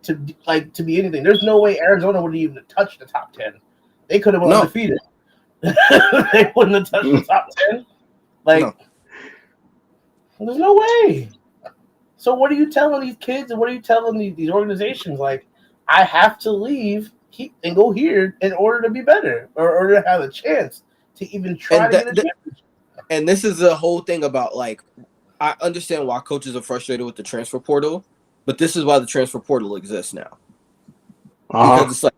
to be anything. There's no way Arizona would even touch the top 10. They could have been undefeated. They wouldn't have touched the top 10. There's no way. So what are you telling these kids, and what are you telling these organizations? Like, I have to leave and go here in order to be better, or order to have a chance to even try to get a championship. And this is the whole thing about, like, I understand why coaches are frustrated with the transfer portal, but this is why the transfer portal exists now. Because it's like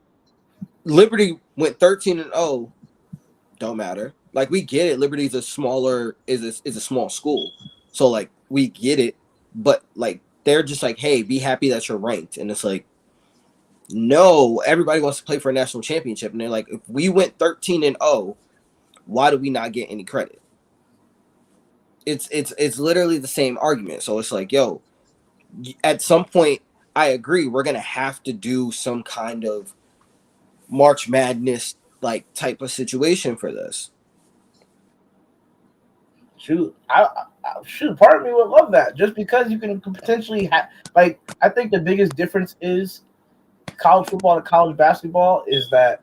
Liberty went 13-0, don't matter. Like, we get it. Liberty's a small school, so like we get it, but like they're just like, hey, be happy that you're ranked, and it's like, no, everybody wants to play for a national championship, and they're like, if we went 13-0, why do we not get any credit? It's literally the same argument. So it's like, yo, at some point, I agree, we're gonna have to do some kind of March Madness like type of situation for this. Shoot, shoot. Part of me would love that, just because you can potentially have. Like, I think the biggest difference is college football to college basketball is that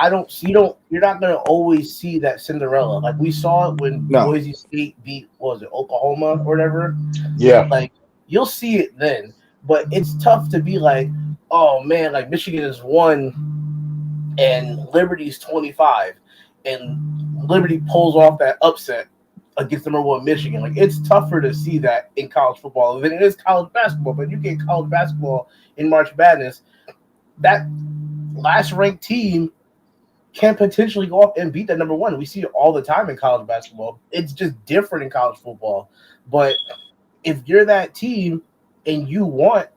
you're not gonna always see that Cinderella. Like we saw it when Boise State beat, what was it, Oklahoma or whatever? Yeah. Like you'll see it then, but it's tough to be like, oh man, like Michigan is 1 and Liberty's 25, and Liberty pulls off that upset against number 1 Michigan. Like it's tougher to see that in college football than it is college basketball. But you get college basketball in March Madness, that last ranked team can potentially go up and beat that number 1. We see it all the time in college basketball. It's just different in college football. But if you're that team and you want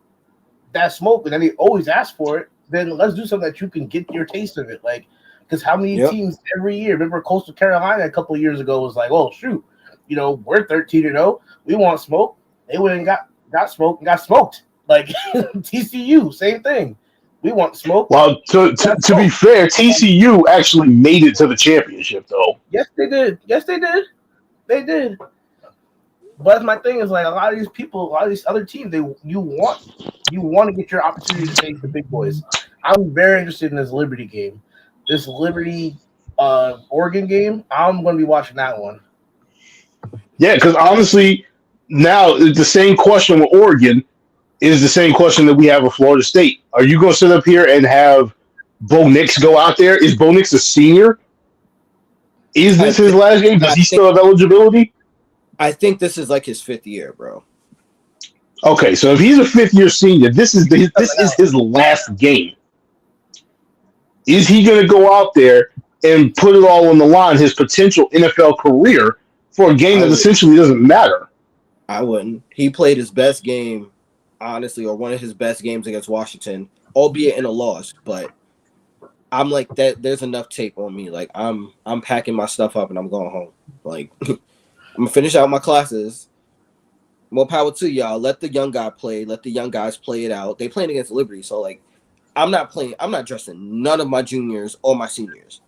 that smoke, and then they always ask for it, then let's do something that you can get your taste of it. Like, because how many teams every year? Remember, Coastal Carolina a couple of years ago was like, "Oh shoot, we're 13-0. We want smoke." They went and got smoked and got smoked. Like TCU, same thing. We want smoke. Well, to be fair, TCU actually made it to the championship, though. Yes, they did. They did. But my thing is, like, a lot of these people, a lot of these other teams, you want to get your opportunity to face the big boys. I'm very interested in this Liberty game, this Liberty Oregon game. I'm going to be watching that one. Yeah, because honestly, now the same question with Oregon is the same question that we have with Florida State. Are you going to sit up here and have Bo Nix go out there? Is Bo Nix a senior? Is this his last game? Does he still have eligibility? I think this is like his 5th year, bro. Okay, so if he's a 5th-year senior, this is his last game. Is he going to go out there and put it all on the line, his potential NFL career, for a game that essentially doesn't matter? I wouldn't. He played his best game, honestly, or one of his best games against Washington, albeit in a loss. But I'm like that. There's enough tape on me. Like I'm packing my stuff up and I'm going home. Like I'm gonna finish out my classes. More power to y'all. Let the young guy play. Let the young guys play it out. They playing against Liberty, so like I'm not not dressing none of my juniors or my seniors.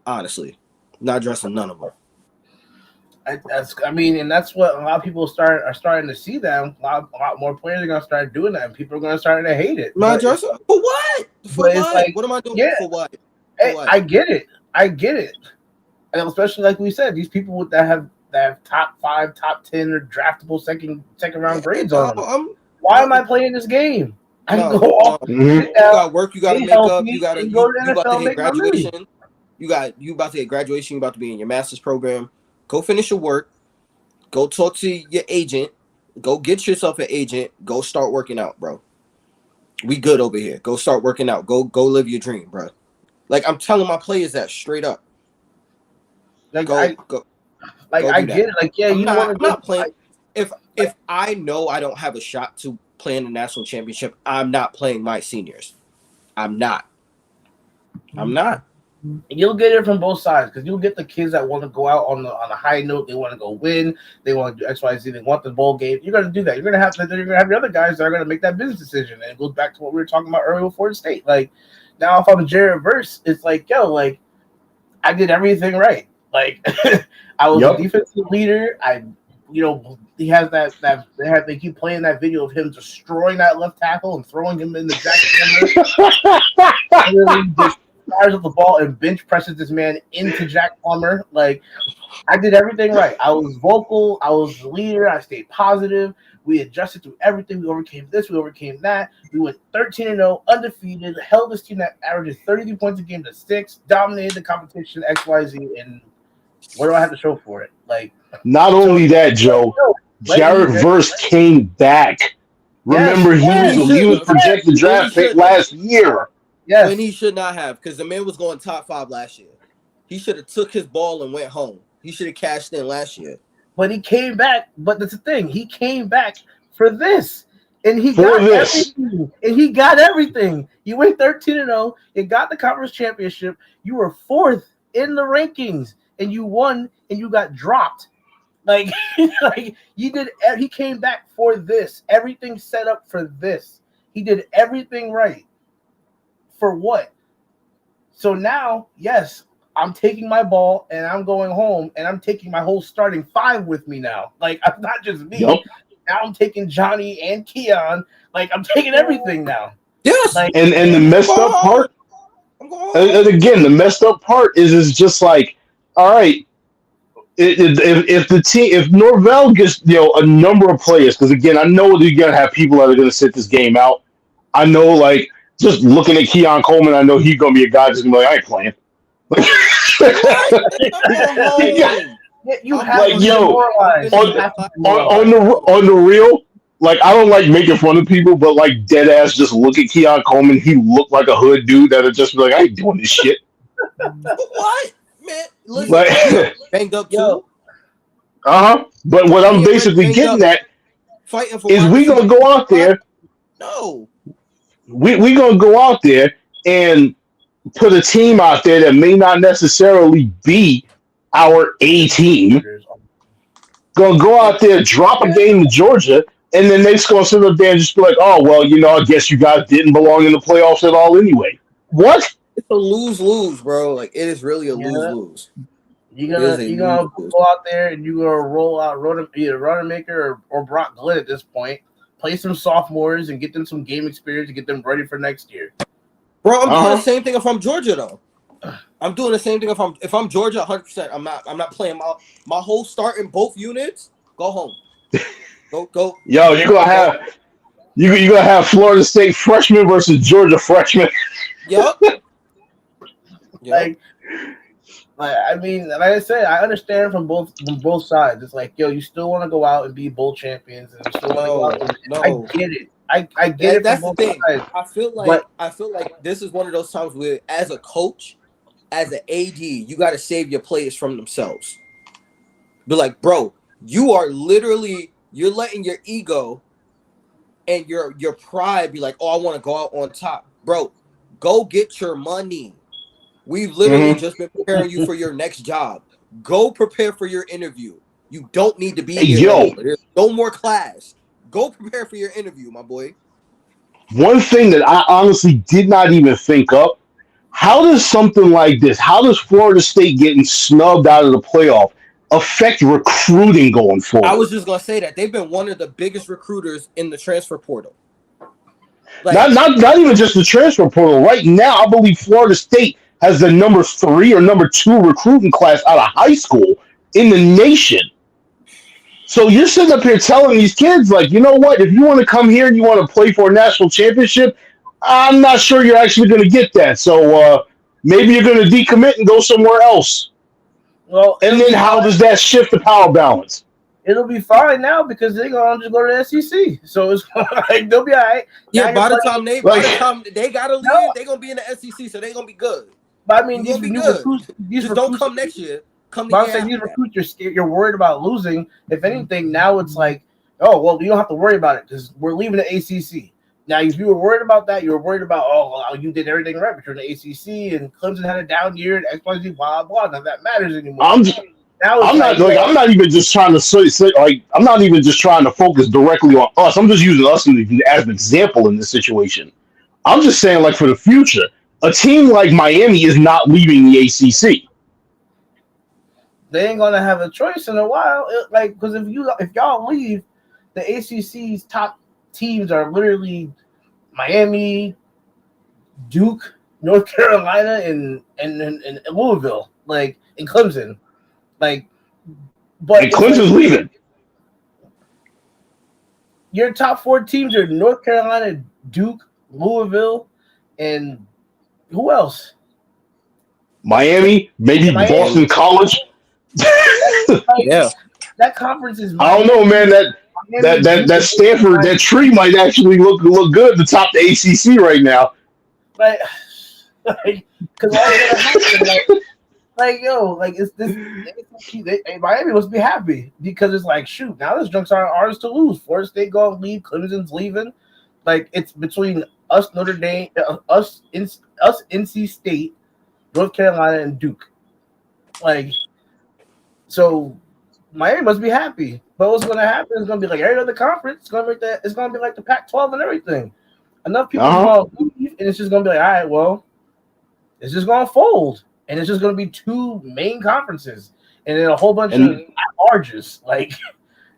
Honestly, not dressing none of them. That's what a lot of people are starting to see that. A lot more players are going to start doing that, and people are going to start to hate it. Not dressing for what? For what? Like, what am I doing? Yeah, for what? I get it, and especially like we said, these people that have top 5, top 10, or draftable second round grades on them. Why am I playing this game? I can go off. You got work. You got to make up. You got to about to hit graduation. You about to get graduation. You about to be in your master's program. Go finish your work. Go talk to your agent. Go get yourself an agent. Go start working out, bro. We good over here. Go start working out. Go live your dream, bro. Like I'm telling my players that straight up. Like I get it. Like I'm not playing. If I know I don't have a shot to play in the national championship, I'm not playing my seniors. I'm not. You'll get it from both sides, because you'll get the kids that want to go out on a high note. They want to go win. They want to do X, Y, Z. They want the bowl game. You're going to do that. You're going to have the other guys that are going to make that business decision. And it goes back to what we were talking about earlier with Florida State. Like now, if I'm Jared Verse, it's like, yo, like I did everything right. Like I was a defensive leader. He has they keep playing that video of him destroying that left tackle and throwing him in the jacket. Really just fires up the ball and bench presses this man into Jack Plummer. Like I did everything right. I was vocal. I was the leader. I stayed positive. We adjusted through everything. We overcame this. We overcame that. We went 13-0, undefeated. Held this team that averages 33 points a game to 6. Dominated the competition. X, Y, Z. And what do I have to show for it? Like not only that, Joe. Jared Verse came back. Remember, he was projected draft pick last year. Yes. When he should not have, because the man was going top 5 last year. He should have took his ball and went home. He should have cashed in last year. But he came back. But that's the thing. He came back for this. And he For got this. everything. And he got everything. You went 13-0. You got the conference championship. You were 4th in the rankings. And you won and you got dropped. Like, like you did. He came back for this. Everything set up for this. He did everything right. For what? So now, yes, I'm taking my ball and I'm going home and I'm taking my whole starting 5 with me now. Like, I'm not just me. Yep. Now I'm taking Johnny and Keon. Like, I'm taking everything now. Yes. Like, And the messed up part, and again, the messed up part is just like, all right, if the team, if Norvell gets a number of players, because again, I know you're gonna have people that are gonna sit this game out. I know, like, just looking at Keon Coleman, I know he's gonna be a guy that's gonna be like, I ain't playing. you have like, to demoralize. On the real, like, I don't like making fun of people, but like dead ass, just look at Keon Coleman. He looked like a hood dude that'll just be like, I ain't doing this shit. What, man? Listen, Like, banged up too. But what I'm basically getting at is we gonna go out there. No, we gonna go out there and put a team out there that may not necessarily be our A team. Gonna go out there, drop a game to Georgia, and then they just gonna sit up there and just be like, "Oh well, I guess you guys didn't belong in the playoffs at all anyway." What? It's a lose-lose, bro. Like, it is really a lose-lose. You're gonna go out there and you're gonna roll out either Rodemaker or Brock Glenn at this point. Play some sophomores and get them some game experience to get them ready for next year. Bro, I'm doing the same thing if I'm Georgia though. I'm doing the same thing if I'm Georgia 100%. I'm not playing my whole start in both units. Go home. Go. Yo, you're gonna have Florida State freshmen versus Georgia freshmen. Yep. Like I mean, like I said, I understand from both sides. It's like, yo, you still want to go out and be bowl champions, and you still want to go out. I get it. I get it. That's the thing. Sides. I feel like this is one of those times where, as a coach, as an AD, you got to save your players from themselves. Be like, bro, you're letting your ego and your pride be like, oh, I want to go out on top, bro. Go get your money. We've literally just been preparing you for your next job. Go prepare for your interview. You don't need to be here anymore. There's no more class. Go prepare for your interview, my boy. One thing that I honestly did not even think up, how does something like this, how does Florida State getting snubbed out of the playoff affect recruiting going forward? I was just going to say that. They've been one of the biggest recruiters in the transfer portal. Like, not even just the transfer portal. Right now, I believe Florida State has the number 3 or number 2 recruiting class out of high school in the nation. So you're sitting up here telling these kids, like, you know what? If you want to come here and you want to play for a national championship, I'm not sure you're actually going to get that. So maybe you're going to decommit and go somewhere else. Well, and then how does that shift the power balance? It'll be fine now because they're gonna just go to the SEC. So it's like they'll be all right. Yeah, by the time they gotta leave, they're gonna be in the SEC, so they're gonna be good. But I mean, these recruits don't come next year. But I'm saying these recruits, you're worried about losing. If anything, now it's like, oh well, you don't have to worry about it because we're leaving the ACC. Now, if you were worried about that, you were worried about, oh, well, you did everything right, but you're in the ACC and Clemson had a down year and XYZ, blah blah. None of that matters anymore. I'm not even just trying to say, like, I'm not even just trying to focus directly on us. I'm just using us as an example in this situation. I'm just saying, like, for the future, a team like Miami is not leaving the ACC. They ain't gonna have a choice in a while, because if y'all leave, the ACC's top teams are literally Miami, Duke, North Carolina, and Louisville, like, and Clemson. Like, but and Clemson's leaving. Your top 4 teams are North Carolina, Duke, Louisville, and who else? Miami, maybe Boston College. Yeah, that conference is. I don't know, man. That Stanford, that tree might actually look good to top the ACC right now. But because all that happened, Like, yo, like it's this. Miami must be happy because it's like, shoot, now this junk's are ours to lose. Florida State going to leave, Clemson's leaving. Like it's between us, Notre Dame, us, NC State, North Carolina, and Duke. Like, so Miami must be happy. But what's going to happen is going to be like every other conference. It's going to be that. It's going to be like the Pac-12 and everything. Enough people going to leave, and it's just going to be like, all right, well, it's just going to fold, and it's just going to be two main conferences, and then a whole bunch of larges. Like,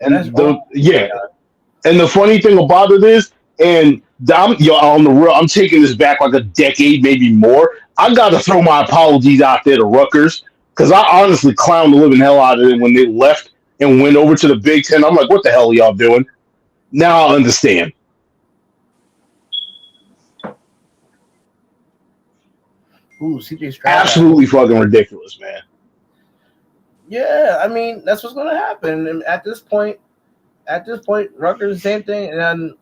and and the funny thing about it is, and on the real, I'm taking this back like a decade, maybe more. I got to throw my apologies out there to Rutgers because I honestly clowned the living hell out of them when they left and went over to the Big Ten. I'm like, what the hell are y'all doing? Now I understand. Ooh, CJ Stroud. Absolutely fucking ridiculous, man. Yeah, I mean that's what's going to happen. And at this point, Rutgers the same thing. And then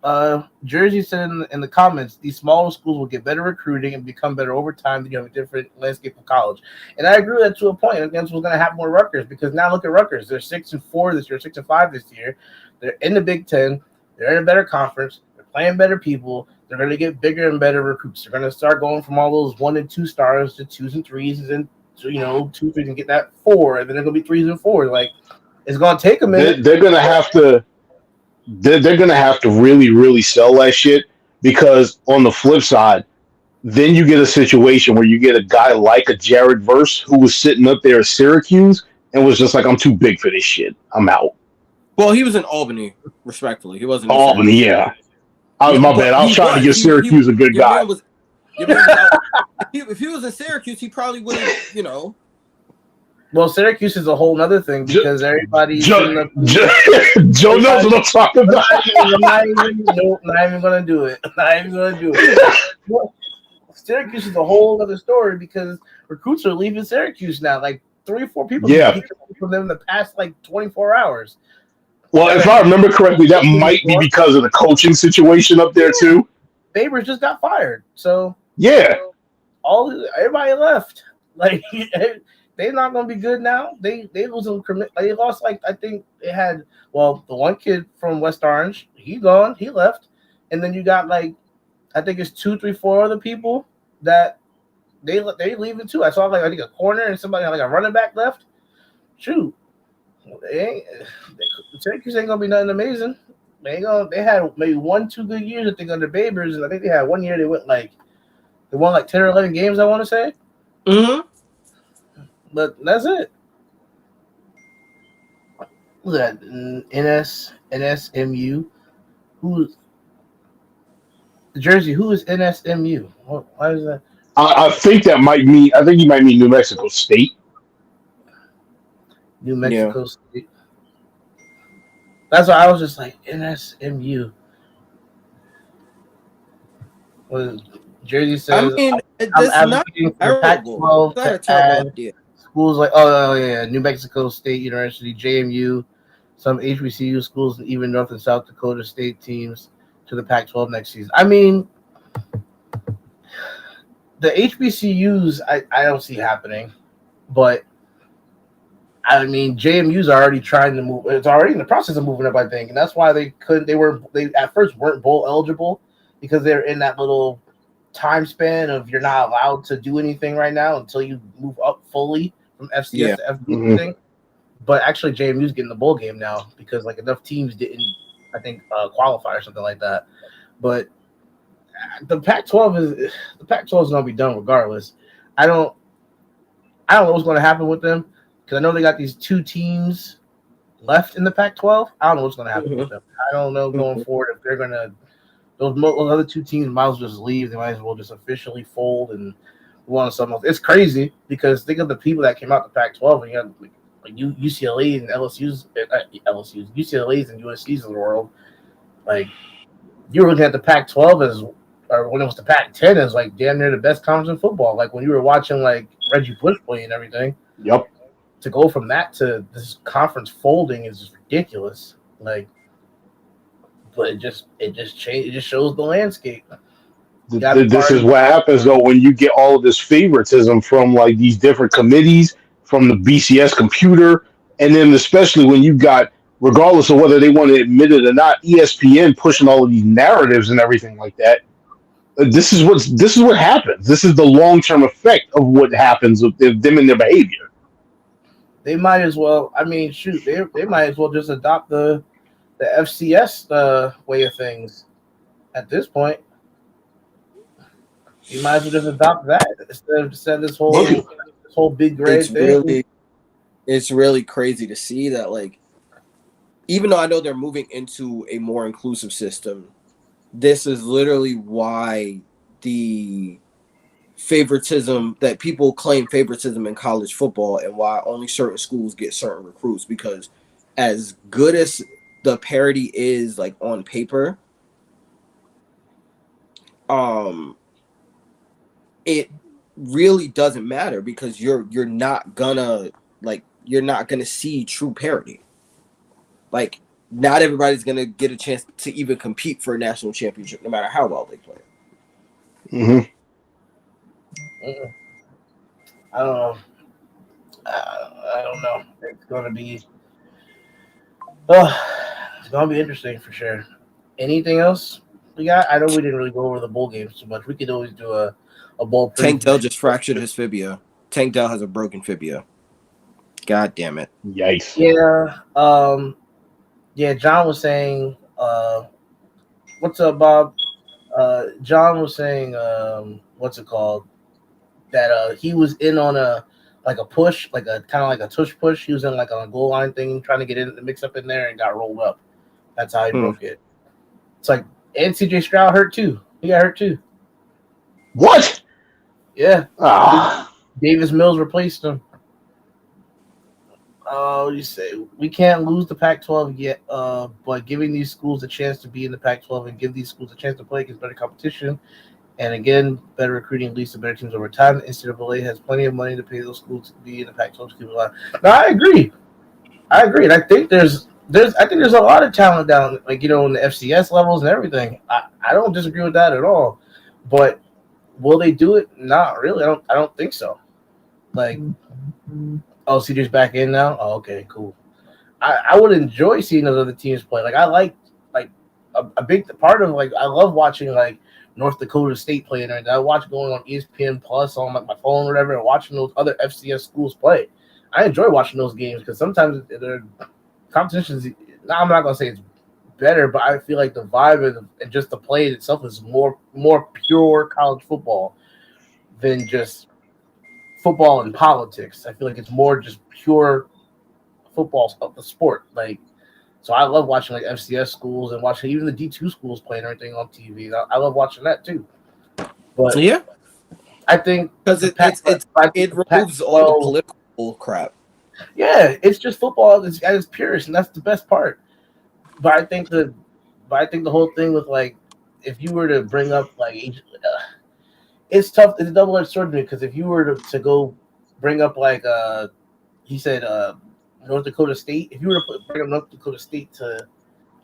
Jersey said in the comments, these smaller schools will get better recruiting and become better over time. Then you have a different landscape of college. And I agree with that to a point. And that's what's going to happen with Rutgers because now look at Rutgers. They're 6-4 this year, 6-5 this year. They're in the Big Ten. They're in a better conference. They're playing better people. They're going to get bigger and better recruits. They're going to start going from all those 1 and 2 stars to 2s and 3s, and then 2, 3s, and get that 4, and then they're going to be 3s and 4s. Like it's going to take a minute. They're going to have to. They're going to have to really, really sell that shit because on the flip side, then you get a situation where you get a guy like a Jared Verse who was sitting up there at Syracuse and was just like, I'm too big for this shit. I'm out. Well, he was in Albany, respectfully. He wasn't in Albany, yeah. My bad. I was trying to give Syracuse a good guy. If he was in Syracuse, he probably would have, Well, Syracuse is a whole nother thing because everybody. Joe knows what I'm talking about. Not even going to do it. Not even going to do it. Syracuse is a whole other story because recruits are leaving Syracuse now. Like 3 or 4 people from them in the past 24 hours. Well, if I remember correctly, that might be because of the coaching situation up there too. Babers just got fired, so yeah, everybody left. Like they're not going to be good now. They lost I think they had the one kid from West Orange. He gone. He left, and then you got I think it's 2, 3, 4 other people that they leaving too. I saw I think a corner and somebody a running back left. Shoot. Syracuse ain't gonna be nothing amazing. They had maybe 1-2 good years I think under Babers, and I think they had 1 year they won 10 or 11 games I want to say. Mm-hmm. But that's it. Look at that NSMU. Who's Jersey? Who is NSMU? Why is that? I think that might mean. I think you might mean New Mexico State. New Mexico State. That's why I was just like NSMU. Well, Jersey says. I mean, I'm advocating for Pac-12 to add schools like New Mexico State University, JMU, some HBCU schools, and even North and South Dakota State teams to the Pac-12 next season. I mean, the HBCUs I don't see happening, but. I mean, JMU's already trying to move. It's already in the process of moving up, I think, and that's why they couldn't. They at first weren't bowl eligible because they're in that little time span of you're not allowed to do anything right now until you move up fully from FCS to FBS thing. But actually, JMU's getting the bowl game now because enough teams didn't, I think, qualify or something like that. But the Pac-12 is going to be done regardless. I don't know what's going to happen with them. Because I know they got these 2 teams left in the Pac-12. I don't know what's going to happen with them. I don't know going forward if they're going to – those other 2 teams might as well just leave. They might as well just officially fold and move on to something else. It's crazy because think of the people that came out the Pac-12 and you have UCLA and UCLA's and USC's of the world. You were looking at the Pac-12 or when it was the Pac-10 as damn near the best conference in football. When you were watching Reggie Bush play and everything. Yep. To go from that to this conference folding is just ridiculous. But it just changed. It just shows the landscape. This is what happens though when you get all of this favoritism from these different committees from the BCS computer, and then especially when you got, regardless of whether they want to admit it or not, ESPN pushing all of these narratives and everything like that. This is what happens. This is the long term effect of what happens with them and their behavior. They might as well. I mean, shoot, they might as well just adopt the FCS way of things at this point. You might as well just adopt that instead of Look, this whole big It's grade thing. really crazy to see that, like, even though I know they're moving into a more inclusive system, this is literally why the favoritism that people claim favoritism in college football, and why only certain schools get certain recruits, because as good as the parity is, like, on paper, it really doesn't matter, because you're not gonna see true parity. Like, not everybody's gonna get a chance to even compete for a national championship, no matter how well they play. mm-hmm. I don't know. I don't know. It's gonna be interesting for sure. Anything else we got? I know we didn't really go over the bowl games too much. We could always do a bowl Tank preview. Dell just fractured his fibia. Tank Dell has a broken fibia. God damn it. Yikes. Yeah. Yeah. John was saying. What's up, Bob? John was saying. What's it called? That he was in on a push, like a kind of like a tush push. He was in like on a goal line thing, trying to get in the mix up in there, and got rolled up. That's how he broke it. It's like, and CJ Stroud hurt too. He got hurt too. What? Yeah. Ah. Davis Mills replaced him. You say we can't lose the Pac-12 yet, but giving these schools a chance to be in the Pac-12 and give these schools a chance to play against better competition, and again, better recruiting leads to better teams over time. The NCAA has plenty of money to pay those schools to be in the Pac-12 to keep alive. No, I agree, and I think there's a lot of talent down, like, in the FCS levels and everything. I don't disagree with that at all, but will they do it? Not really. I don't think so. Like, oh, CJ's back in now. Oh, okay, cool. I would enjoy seeing those other teams play. Like, I like a big part of, like, I love watching like North Dakota State play, and I watch going on ESPN Plus on my phone or whatever, and watching those other FCS schools play. I enjoy watching those games because sometimes their competitions. I'm not gonna say it's better, but I feel like the vibe and just the play itself is more pure college football than just football and politics. I feel like it's more just pure football of the sport. Like, so I love watching like FCS schools and watching even the D2 schools playing everything on TV. I love watching that too. But yeah, I think because it removes all the political crap. Yeah, it's just football at its purest, and that's the best part. But I think the whole thing with, like, if you were to bring up like it's tough. It's a double-edged sword to me, because if you were to go bring up like he said North Dakota State, if you were to bring up North Dakota State to,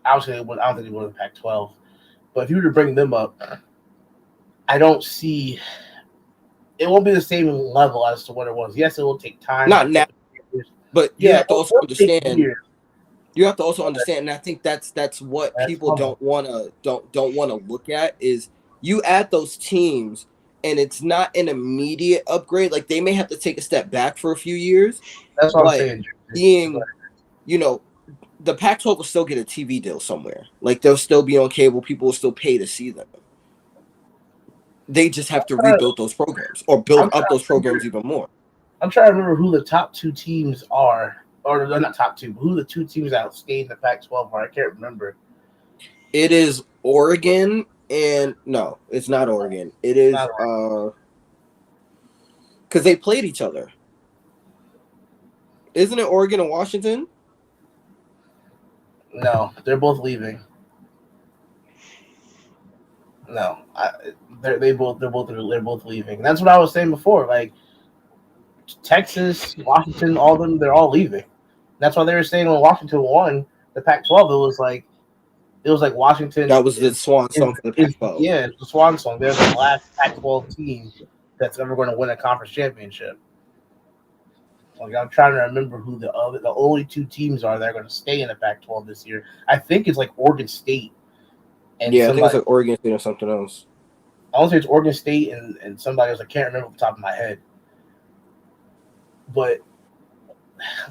obviously I don't think they go to the Pac-12, but if you were to bring them up, I don't see it won't be the same level as to what it was. Yes, it will take time. Not now, but you have to also understand. You have to also understand, and I think that's what people don't wanna look at, is you add those teams, and it's not an immediate upgrade. Like, they may have to take a step back for a few years. That's what I'm saying. Being, the Pac-12 will still get a TV deal somewhere. Like, they'll still be on cable. People will still pay to see them. They just have to rebuild those programs or build up those programs even more. I'm trying to remember who the top two teams are. Or they're not top two, but who the two teams that stayed in the Pac-12 are. I can't remember. It is Oregon, and no, it's not Oregon. It is because they played each other. Isn't it Oregon and Washington? No, they're both leaving. No, they're both leaving. That's what I was saying before. Like, Texas, Washington, all of them, they're all leaving. That's why they were saying when Washington won the Pac-12, it was like Washington. That was the swan song for the Pac-12. Yeah, it's the swan song. They're the last Pac-12 team that's ever going to win a conference championship. Like I'm trying to remember who the only two teams are that are going to stay in the Pac-12 this year. I think it's like Oregon State and Yeah, I think it's somebody. like Oregon State or something else. I want to say it's Oregon State and somebody else. I can't remember off the top of my head. But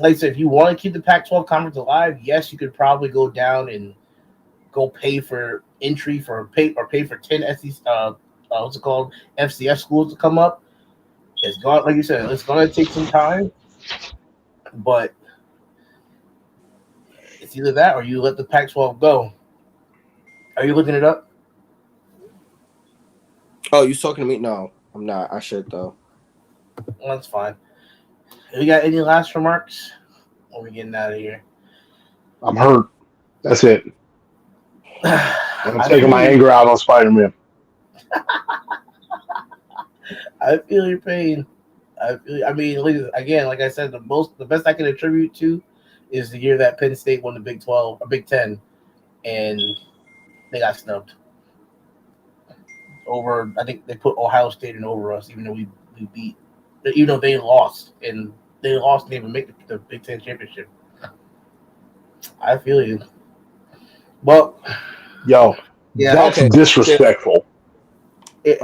like I said, if you want to keep the Pac-12 conference alive, yes, you could probably go down and go pay for entry for pay for 10 SEC what's it called FCS schools to come up. It's going like you said, it's going to take some time, but it's either that or you let the Pac-12 go. Are you looking it up? Oh, you talking to me? No, I'm not. I should though. Well, that's fine. We got any last remarks? Or are we getting out of here? I'm hurt. That's it. I'm I taking feel my you. anger out on Spider-Man. I feel your pain. I mean, again, like I said, the best I can attribute to is the year that Penn State won the Big 12 or Big 10, and they got snubbed over. I think they put Ohio State in over us, even though we beat, even though they lost and didn't even make the Big 10 championship. I feel you. Well, Yo, yeah. that's Okay. disrespectful. Tell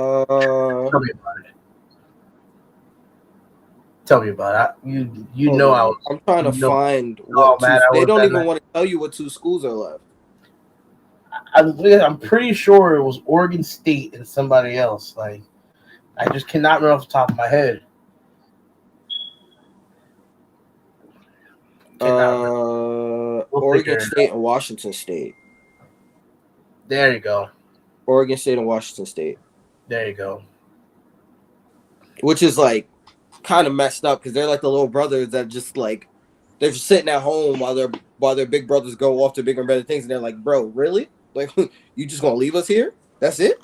me about it. Tell me about it. You Hold know I on. was. I'm trying to You know find how what two. mad I They was don't that even night. want to tell you what two schools are left. I'm pretty sure it was Oregon State and somebody else. Like I just cannot remember off the top of my head. Cannot remember. We'll figure Oregon it State out. and Washington State. There you go. Oregon State and Washington State, There you go. which is like kind of messed up because they're like the little brothers that just like they're just sitting at home while their big brothers go off to bigger and better things, and they're like, "Bro, really? Like, you just gonna leave us here? That's it?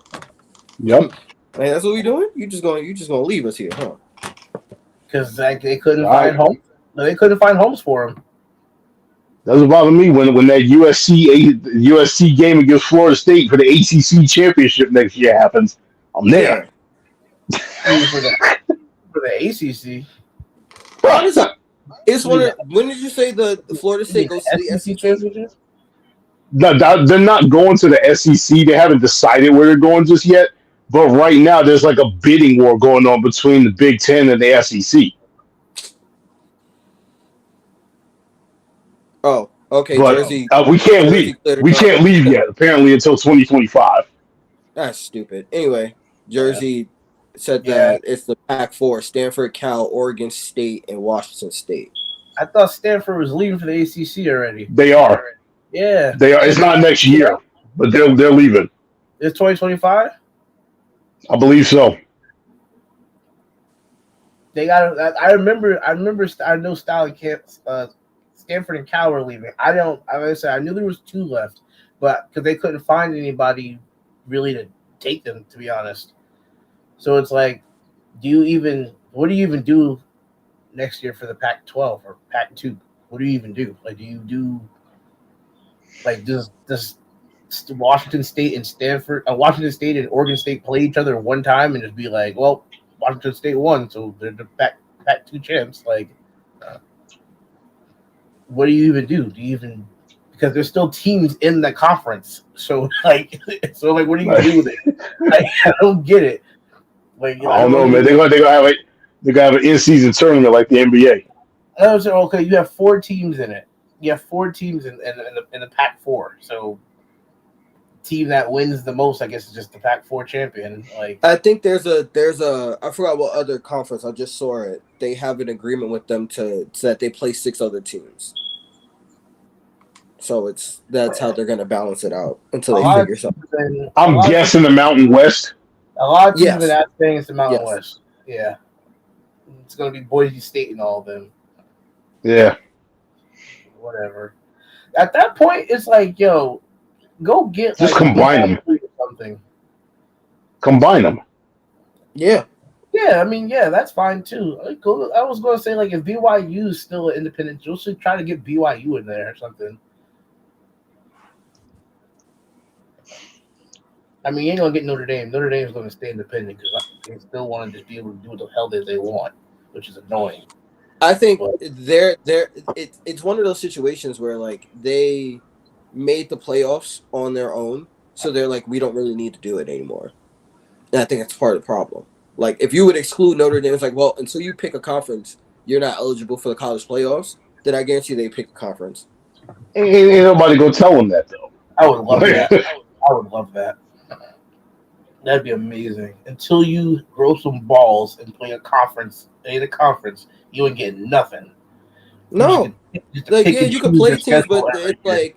Yep. Like, that's what we doing? You just gonna leave us here, huh?" Because like they couldn't All right. find home. They couldn't find homes for him. Doesn't bother me when that USC game against Florida State for the ACC championship next year happens. I'm there. Yeah. I mean, for the ACC. How does it? It's You mean one of. the, When did you say the Florida you mean State goes to the the SEC SEC? championship? No, they're not going to the SEC. They haven't decided where they're going just yet. But right now, there's like a bidding war going on between the Big Ten and the SEC. Oh, okay. But Jersey, we can't Jersey leave. cleared it We up. can't leave yet. Apparently, until 2025. That's stupid. Anyway, Yeah. Jersey said Yeah. that it's the Pac-4: Stanford, Cal, Oregon State, and Washington State. I thought Stanford was leaving for the ACC already. They are. Yeah. They are. It's not next year, but they're leaving. It's 2025. I believe so. They got. I remember. I know Stanford and Cal were leaving. I don't. Like I said, I knew there was two left, but because they couldn't find anybody really to take them, to be honest. So it's like, what do you even do next year for the Pac-12 or Pac-2? What do you even do? Like, do you do like does Washington State and Washington State and Oregon State play each other one time and just be like, well, Washington State won, so they're the Pac-2 champs. Like, what do you even do? Do you even because there's still teams in the conference, so like, what do you do with it? I don't get it. Like, I don't know, man. They're gonna have an in-season tournament like the NBA. I was okay. You have four teams in it. You have four teams in the Pac-4. So, team that wins the most, I guess, is just the Pac-4 champion. Like, I think there's a I forgot what other conference. I just saw it. They have an agreement with them so that they play 6 other teams. So that's how they're gonna balance it out until they figure something. I'm guessing the Mountain West. A lot of teams have Yes. been saying it's the Mountain Yes. West. Yeah, it's gonna be Boise State and all of them. Yeah. Whatever. At that point, it's like, yo, go get Just like combine them. or something. Combine them. Yeah. Yeah, I mean, yeah, that's fine too. I was going to say, like, if BYU is still an independent, you should try to get BYU in there or something. I mean, you ain't gonna get Notre Dame. Notre Dame's going to stay independent because they still want to just be able to do what the hell they want, which is annoying. I think But it's one of those situations where like they made the playoffs on their own, so they're like, we don't really need to do it anymore. And I think that's part of the problem. Like if you would exclude Notre Dame, it's like, well, until you pick a conference, you're not eligible for the college playoffs. Then I guarantee they pick a conference. Ain't nobody gonna tell them that though. I would love Like, that. I would love that. That'd be amazing. Until you grow some balls and play a conference, you ain't getting nothing. You just No, get to like pick yeah, and you could choose your play teams, schedule but every it's year. like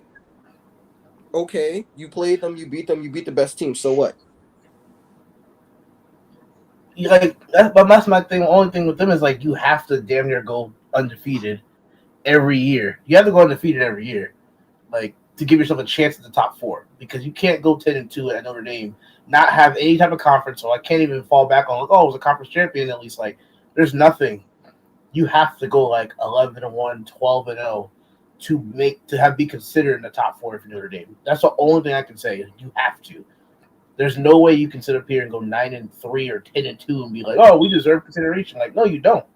okay, you played them, you beat the best team. So what? Like but that's my thing. The only thing with them is like you have to damn near go undefeated every year. You have to go undefeated every year, like to give yourself a chance at the top four because you can't go 10-2 at Notre Dame, not have any type of conference. So I can't even fall back on like, oh, it was a conference champion at least. Like there's nothing. You have to go like 11-1, 12-0 to be considered in the top four for Notre Dame. That's the only thing I can say. You have to. There's no way you can sit up here and go 9-3 or 10-2 and be like, oh, we deserve consideration. Like, no, you don't.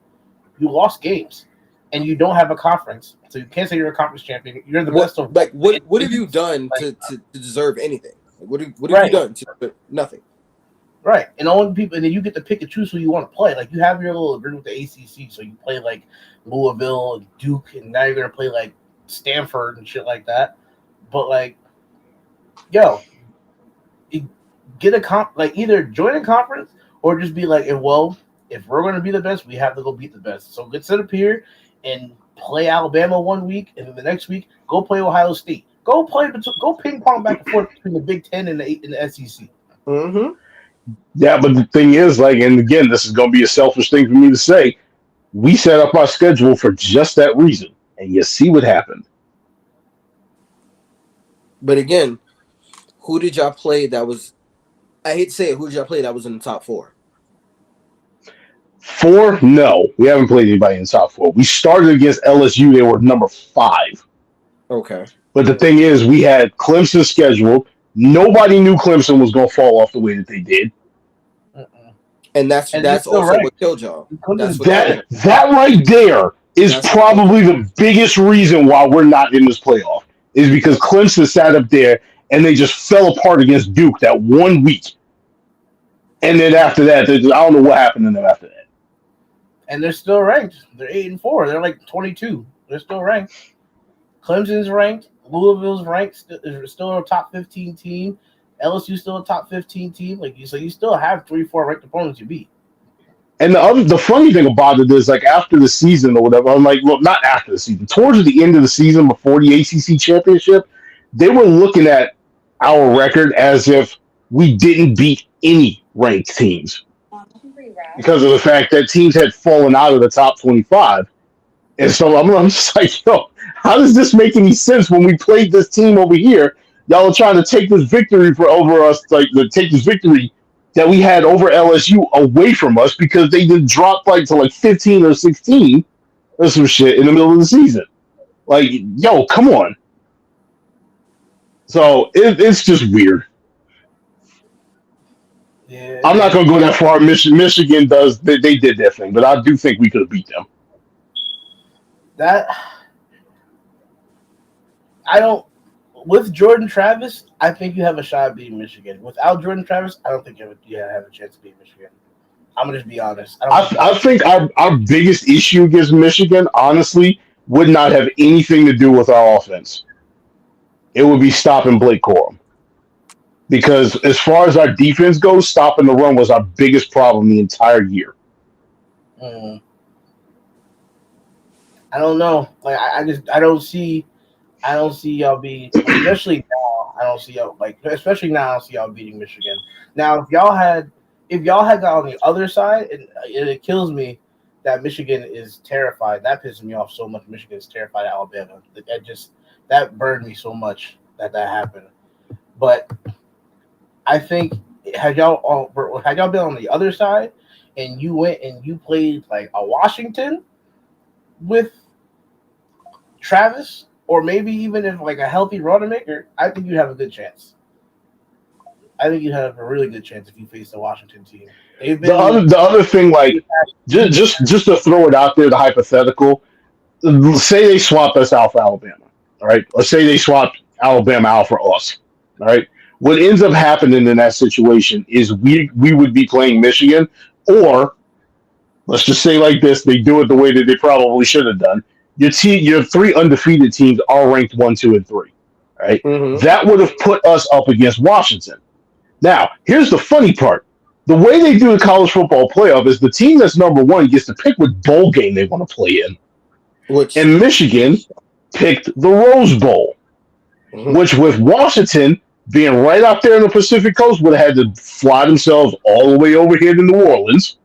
You lost games, and you don't have a conference, so you can't say you're a conference champion. You're the best of What have you done like, to deserve anything? Like, what have you right, done to nothing? right. And all the people, and then you get to pick and choose who you want to play. Like you have your little agreement with the ACC, so you play like Louisville and Duke, and now you're gonna play like Stanford and shit like that. But like, yo, get a like either join a conference or just be like, well, if we're going to be the best, we have to go beat the best. So get set up here and play Alabama one week, and then the next week go play Ohio State. Go ping pong back and forth between the Big Ten and the SEC. Mm-hmm. yeah, but the thing is, like, and again, this is gonna be a selfish thing for me to say. We set up our schedule for just that reason, and you see what happened. But again, who did y'all play that was? I hate to say it. Who did y'all play that was in the top four? Four, no, we haven't played anybody in the top four. We started against LSU; they were number five. Okay. But the thing is, we had Clemson scheduled. Nobody knew Clemson was going to fall off the way that they did. And And they're that's still also what ranked. killed y'all. That's what killed That y'all. that right there is That's what killed probably the biggest reason why we're not in this playoff. Is because Clemson sat up there and they just fell apart against Duke that one week, and then after that, I don't know what happened to them after that. And they're still ranked. They're 8-4. They're like 22. They're still ranked. Clemson's ranked. Louisville's ranked. Still a top 15 team. LSU's still a top 15 team. So you still have 3-4 ranked opponents you beat. And the funny thing about it is, like after the season or whatever, I'm like, well, not after the season, towards the end of the season, before the ACC championship, they were looking at our record as if we didn't beat any ranked teams because of the fact that teams had fallen out of the top 25. And so I'm just like, yo, how does this make any sense when we played this team over here? Y'all are trying to take this victory for over us, like to take this victory that we had over LSU away from us because they just dropped like to like 15 or 16 or some shit in the middle of the season. Like, yo, come on. So it's just weird. Yeah, I'm not gonna go that far. Michigan does they did their thing, but I do think we could have beat them. that I don't. With Jordan Travis, I think you have a shot at beating Michigan. Without Jordan Travis, I don't think you have a chance to beat Michigan. I'm gonna just be honest. I think our biggest issue against Michigan, honestly, would not have anything to do with our offense. It would be stopping Blake Corum. Because as far as our defense goes, stopping the run was our biggest problem the entire year. Mm, I don't know. Like I don't see y'all being, especially now. I don't see y'all especially now. I don't see y'all beating Michigan. Now, if y'all had got on the other side, it kills me that Michigan is terrified. That pisses me off so much. Michigan is terrified of Alabama. That burned me so much that happened. But I think had y'all been on the other side, and you went and you played like a Washington with Travis, or maybe even if like a healthy Rodemaker, I think you have a good chance. I think you have a really good chance if you face the Washington team. They've The been other thing, like just to throw it out there, the hypothetical. Say they swapped us out for Alabama. All right. Let's say they swapped Alabama out for us. All right. What ends up happening in that situation is we would be playing Michigan, or let's just say like this, they do it the way that they probably should have done. Your three undefeated teams are ranked 1, 2, and 3. Right. Mm-hmm. That would have put us up against Washington. Now, here's the funny part. The way they do the college football playoff is the team that's number one gets to pick what bowl game they want to play in. Which And Michigan picked the Rose Bowl, which with Washington being right up there in the Pacific Coast would have had to fly themselves all the way over here to New Orleans.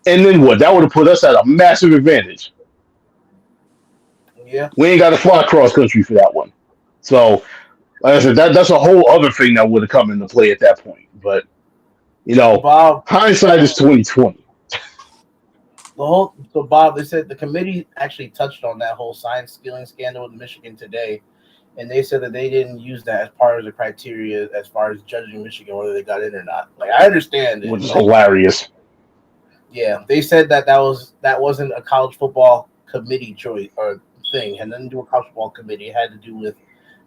And then what? That would have put us at a massive advantage. Yeah. We ain't got to fly across country for that one. So, like I said, that's a whole other thing that would have come into play at that point. But, Bob, hindsight is 2020. Bob, they said the committee actually touched on that whole science stealing scandal in Michigan today, and they said that they didn't use that as part of the criteria as far as judging Michigan whether they got in or not. Like, I understand it, which is hilarious. Yeah, they said that wasn't a college football committee choice or thing. It had nothing to do with college football committee. It had to do with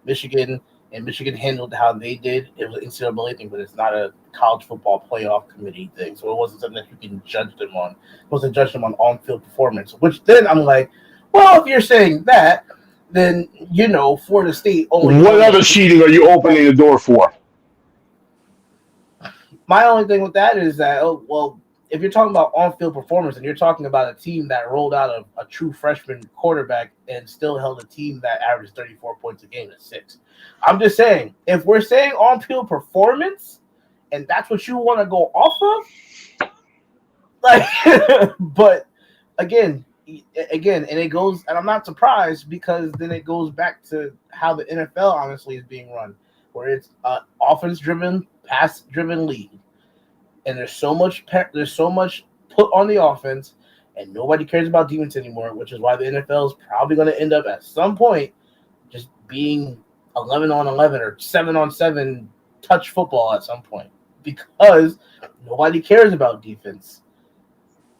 Michigan, and Michigan handled how they did. It was an NCAA thing, but it's not a college football playoff committee thing. So it wasn't something that you can judge them on. It wasn't judge them on on-field performance. Which then I'm like, well, if you're saying that, then Florida State only. What other cheating are you opening the door for? My only thing with that is that, if you're talking about on-field performance and you're talking about a team that rolled out a true freshman quarterback and still held a team that averaged 34 points a game at 6. I'm just saying, if we're saying on-field performance and that's what you want to go off of, like, but again, and it goes, and I'm not surprised because then it goes back to how the NFL honestly is being run, where it's offense-driven, pass-driven league. And there's so much put on the offense, and nobody cares about defense anymore, which is why the NFL is probably going to end up at some point just being 11-on-11 or 7-on-7 touch football at some point because nobody cares about defense.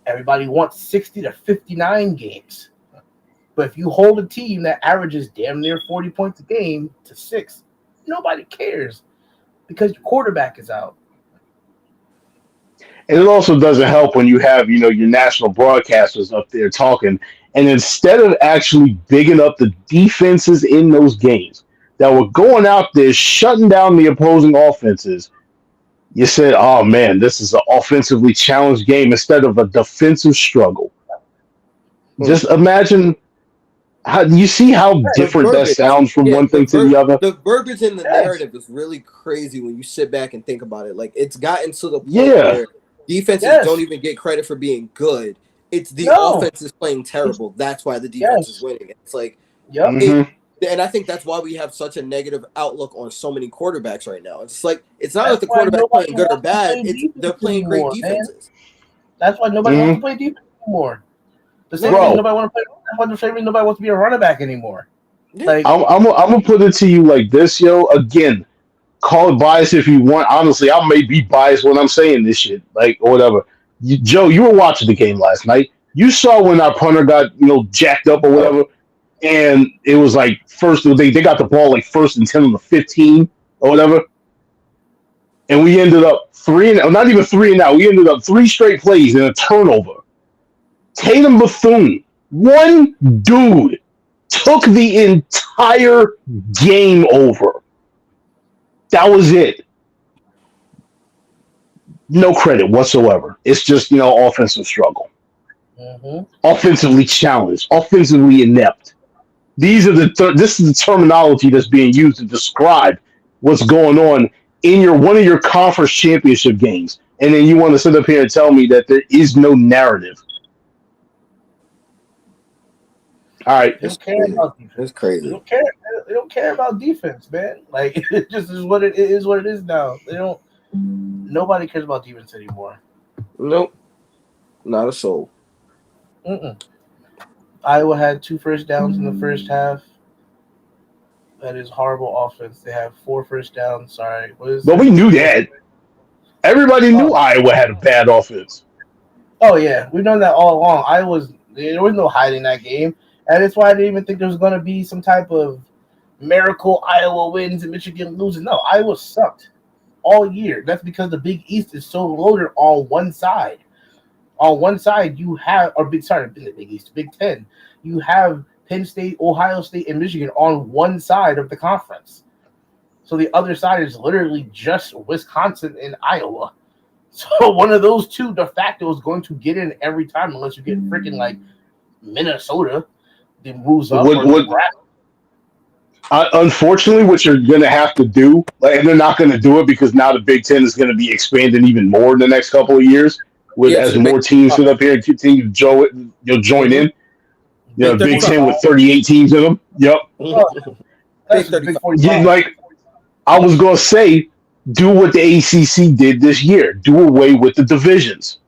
Everybody wants 60 to 59 games. But if you hold a team that averages damn near 40 points a game to 6, nobody cares because your quarterback is out. And it also doesn't help when you have, your national broadcasters up there talking. And instead of actually bigging up the defenses in those games that were going out there, shutting down the opposing offenses, you said, oh, man, this is an offensively challenged game instead of a defensive struggle. Just imagine how you see how different that sounds from one thing to the other. The verbiage in the narrative is really crazy when you sit back and think about it. Like, it's gotten to the point where defenses don't even get credit for being good. It's the offense is playing terrible. That's why the defense is winning. It's like, and I think that's why we have such a negative outlook on so many quarterbacks right now. It's like it's not that the quarterback's playing good or bad. They're playing great defenses. That's why nobody wants to play defense anymore. The same reason nobody wants to play. The same reason nobody wants to be a running back anymore. Like, I'm gonna put it to you like this, yo. Again, call it bias if you want. Honestly, I may be biased when I'm saying this shit, like or whatever. Joe, you were watching the game last night. You saw when our punter got jacked up or whatever, and it was like they got the ball like 1st and 10 on the 15 or whatever, and we ended up not even 3 and out. We ended up 3 straight plays and a turnover. Tatum Bethune, one dude, took the entire game over. That was it. No credit whatsoever. It's just, offensive struggle. Offensively challenged. Offensively inept. This is the terminology that's being used to describe what's going on in one of your conference championship games. And then you want to sit up here and tell me that there is no narrative. All right. They don't care about defense. It's crazy. They don't care about defense, man. Like, it just is what it is. What it is now. Nobody cares about defense anymore. Nope. Not a soul. Iowa had 2 first downs in the first half. That is horrible offense. They have 4 first downs. Sorry, what is But it? we knew that. Everybody knew Oh, Iowa had a bad offense. oh yeah, we've known that all along. There was no hiding that game, and that's why I didn't even think there was going to be some type of miracle Iowa wins and Michigan loses. No, Iowa sucked all year. That's because the Big East is so loaded on one side. On one side, you have, or big, sorry, the Big East, Big Ten. You have Penn State, Ohio State, and Michigan on one side of the conference. So the other side is literally just Wisconsin and Iowa. So one of those two de facto is going to get in every time, unless you get freaking like Minnesota that moves up or What Nebraska. unfortunately, what you're going to have to do, and they're not going to do it because now the Big Ten is going to be expanding even more in the next couple of years, with Yeah, so as the Big more teams sit up here and continue to you'll join mm-hmm. in. Big Big 35. Ten with 38 teams in them. Yep. Oh, Big that's a big 35. 45. Like I was going to say, do what the ACC did this year. Do away with the divisions.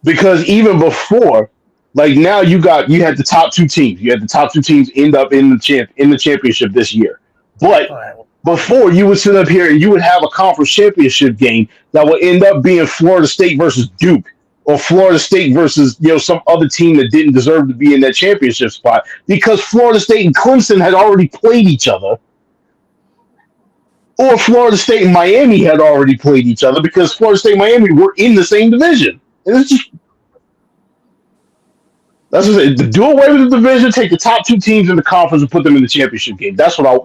Because even before, like now you had the top two teams. You had the top two teams end up in the championship this year. But All right. Well, before you would sit up here and you would have a conference championship game that would end up being Florida State versus Duke or Florida State versus some other team that didn't deserve to be in that championship spot because Florida State and Clemson had already played each other, or Florida State and Miami had already played each other because Florida State and Miami were in the same division. And it's just that's what I'm saying. Do away with the division, take the top two teams in the conference and put them in the championship game. That's where I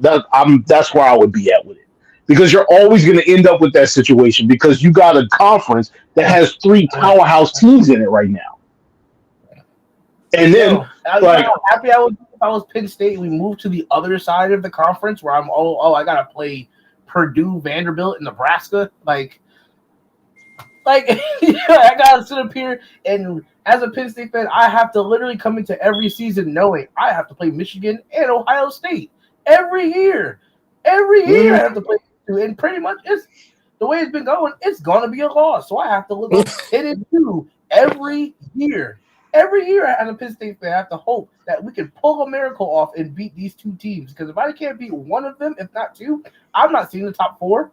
would be at with it. Because you're always going to end up with that situation because you got a conference that has three powerhouse teams in it right now. And then you know how happy I would be if I was Penn State. We moved to the other side of the conference where I'm I gotta play Purdue, Vanderbilt, and Nebraska. Like I gotta sit up here and as a Penn State fan, I have to literally come into every season knowing I have to play Michigan and Ohio State every year. Every year I have to play, and pretty much it's the way it's been going. It's gonna be a loss, so I have to live up 10-2 every year. Every year, as a Penn State fan, I have to hope that we can pull a miracle off and beat these two teams. Because if I can't beat one of them, if not two, I'm not seeing the top 4.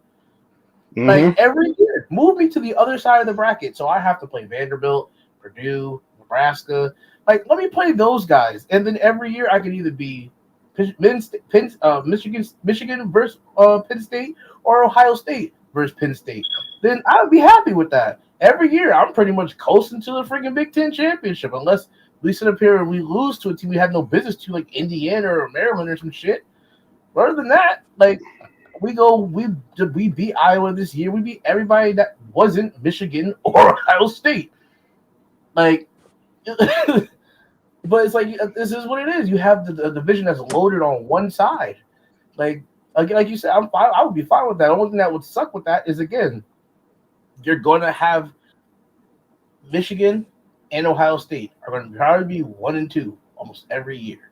Like every year, move me to the other side of the bracket. So I have to play Vanderbilt, Purdue, Nebraska. Like, let me play those guys, and then every year I can either be Michigan versus Penn State or Ohio State versus Penn State. Then I would be happy with that. Every year, I'm pretty much coasting to the freaking Big Ten championship, unless we sit up here and we lose to a team we had no business to, like Indiana or Maryland or some shit. But other than that, like we beat Iowa this year. We beat everybody that wasn't Michigan or Ohio State. Like, but it's like this is what it is. You have the division that's loaded on one side. Like you said, I would be fine with that. The only thing that would suck with that is again, you're going to have Michigan and Ohio State are going to probably be 1-2 almost every year.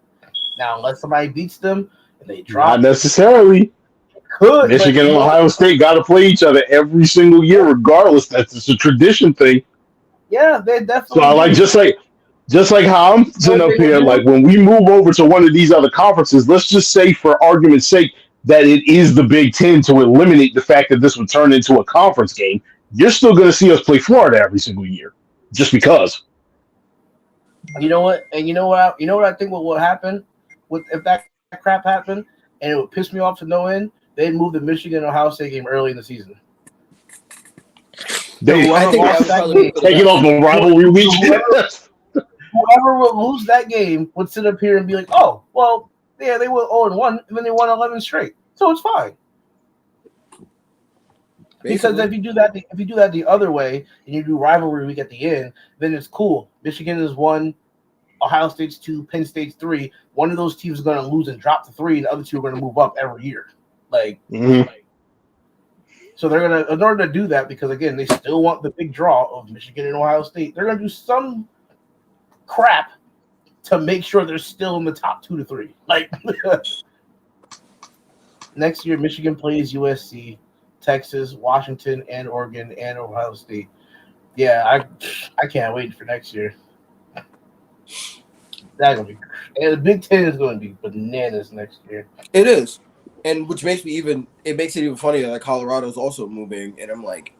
Now, unless somebody beats them and they drop, not necessarily. Could Michigan and Ohio State got to play each other every single year, regardless. That's just a tradition thing. Yeah, they definitely. So I like just like how I'm sitting up here. Like when we move over to one of these other conferences, let's just say, for argument's sake, that it is the Big Ten to eliminate the fact that this would turn into a conference game. You're still going to see us play Florida every single year, just because. You know what? And you know what? I think what will happen if that crap happened, and it would piss me off to no end. They'd move the Michigan Ohio State game early in the season. I think take it off the rivalry week. Whoever would lose that game would sit up here and be like, "Oh, well, yeah, they were 0-1, and then they won 11 straight, so it's fine." Basically. Because if you do that the other way, and you do rivalry week at the end, then it's cool. Michigan is 1, Ohio State's 2, Penn State's 3. One of those teams is going to lose and drop to 3, and the other two are going to move up every year. So they're gonna, in order to do that, because again, they still want the big draw of Michigan and Ohio State. They're gonna do some crap to make sure they're still in the top 2 to 3. Like next year, Michigan plays USC, Texas, Washington, and Oregon, and Ohio State. Yeah, I can't wait for next year. That's gonna be. And the Big Ten is going to be bananas next year. It is, and which makes it makes it even funnier that Colorado's also moving, and I'm like,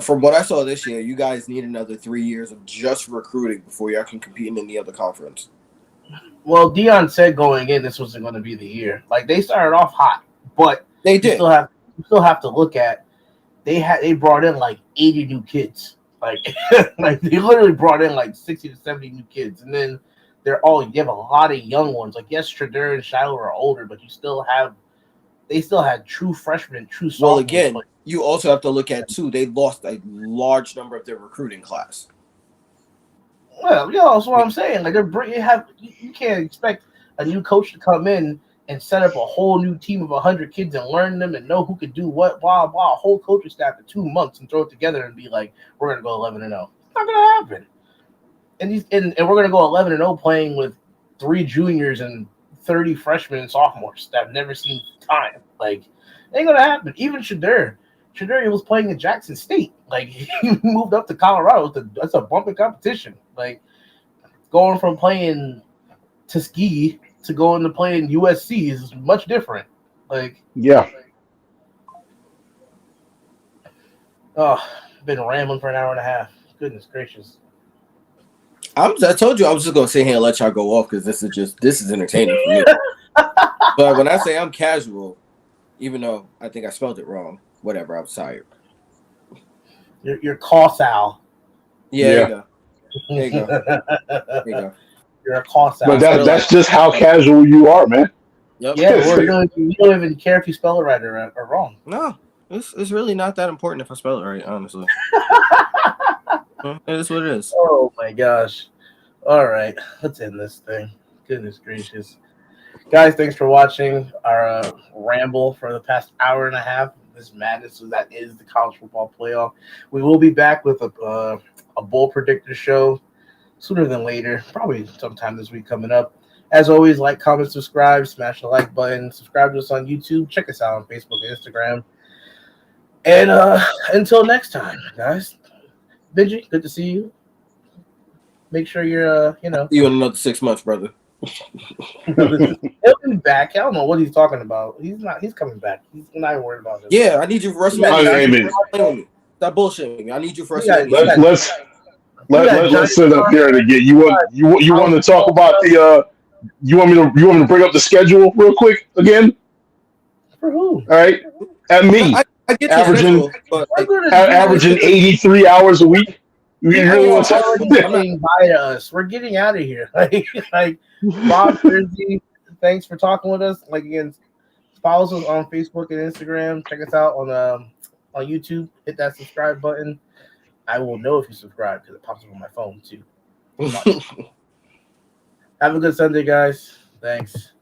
from what I saw this year, you guys need another 3 years of just recruiting before y'all can compete in any other conference. Well, Dion said going in, this wasn't going to be the year. Like they started off hot, but They you did. still have to look at they brought in like 80 new kids. Like like they literally brought in like 60 to 70 new kids, and then you have a lot of young ones. Like yes, Strader and Shiloh are older, but they still had true freshmen, true sophomores. Well, again, you also have to look at too. They lost a large number of their recruiting class. Well, that's what I'm saying. Like you can't expect a new coach to come in and set up a whole new team of 100 kids and learn them and know who could do what, blah blah. A whole coaching staff in 2 months and throw it together and be like, we're gonna go 11-0. It's not gonna happen. And we're gonna go 11-0 playing with 3 juniors and 30 freshmen and sophomores that have never seen time. Like, it ain't gonna happen. Even Shadur was playing at Jackson State. Like he moved up to Colorado. That's a bumping competition. Like going from playing Tuskegee to going to playing USC is much different. Like yeah. Oh, been rambling for an hour and a half. Goodness gracious. I told you I was just gonna sit here and let y'all go off because this is entertaining for me. But when I say I'm casual, even though I think I spelled it wrong, whatever, I was tired. You're causal. Yeah. There you go. You're a causal. But that's just how casual you are, man. Yep. Yeah, you don't even care if you spell it right or wrong. No, it's really not that important if I spell it right, honestly. It is what it is. Oh my gosh. All right, let's end this thing. Goodness gracious. Guys, thanks for watching our ramble for the past hour and a half. This madness that is the college football playoff. We will be back with a bowl predictor show sooner than later, probably sometime this week coming up. As always, like, comment, subscribe, smash the like button, subscribe to us on YouTube, check us out on Facebook and Instagram. And until next time, guys. Benji, good to see you. Make sure you're You in another 6 months, brother. He'll be back. I don't know what he's talking about. He's coming back. He's not even worried about it. Yeah, I need you for WrestleMania. Stop bullshitting. I need you for WrestleMania. Let's sit up here again. You want to talk about the you want me to bring up the schedule real quick again? For who? All right. At me. I get averaging schedule, averaging 83 hours a week. You really want to by us? We're getting out of here. Like Bob Thursday, thanks for talking with us. Like again, follow us on Facebook and Instagram. Check us out on YouTube. Hit that subscribe button. I will know if you subscribe because it pops up on my phone too. Have a good Sunday, guys. Thanks.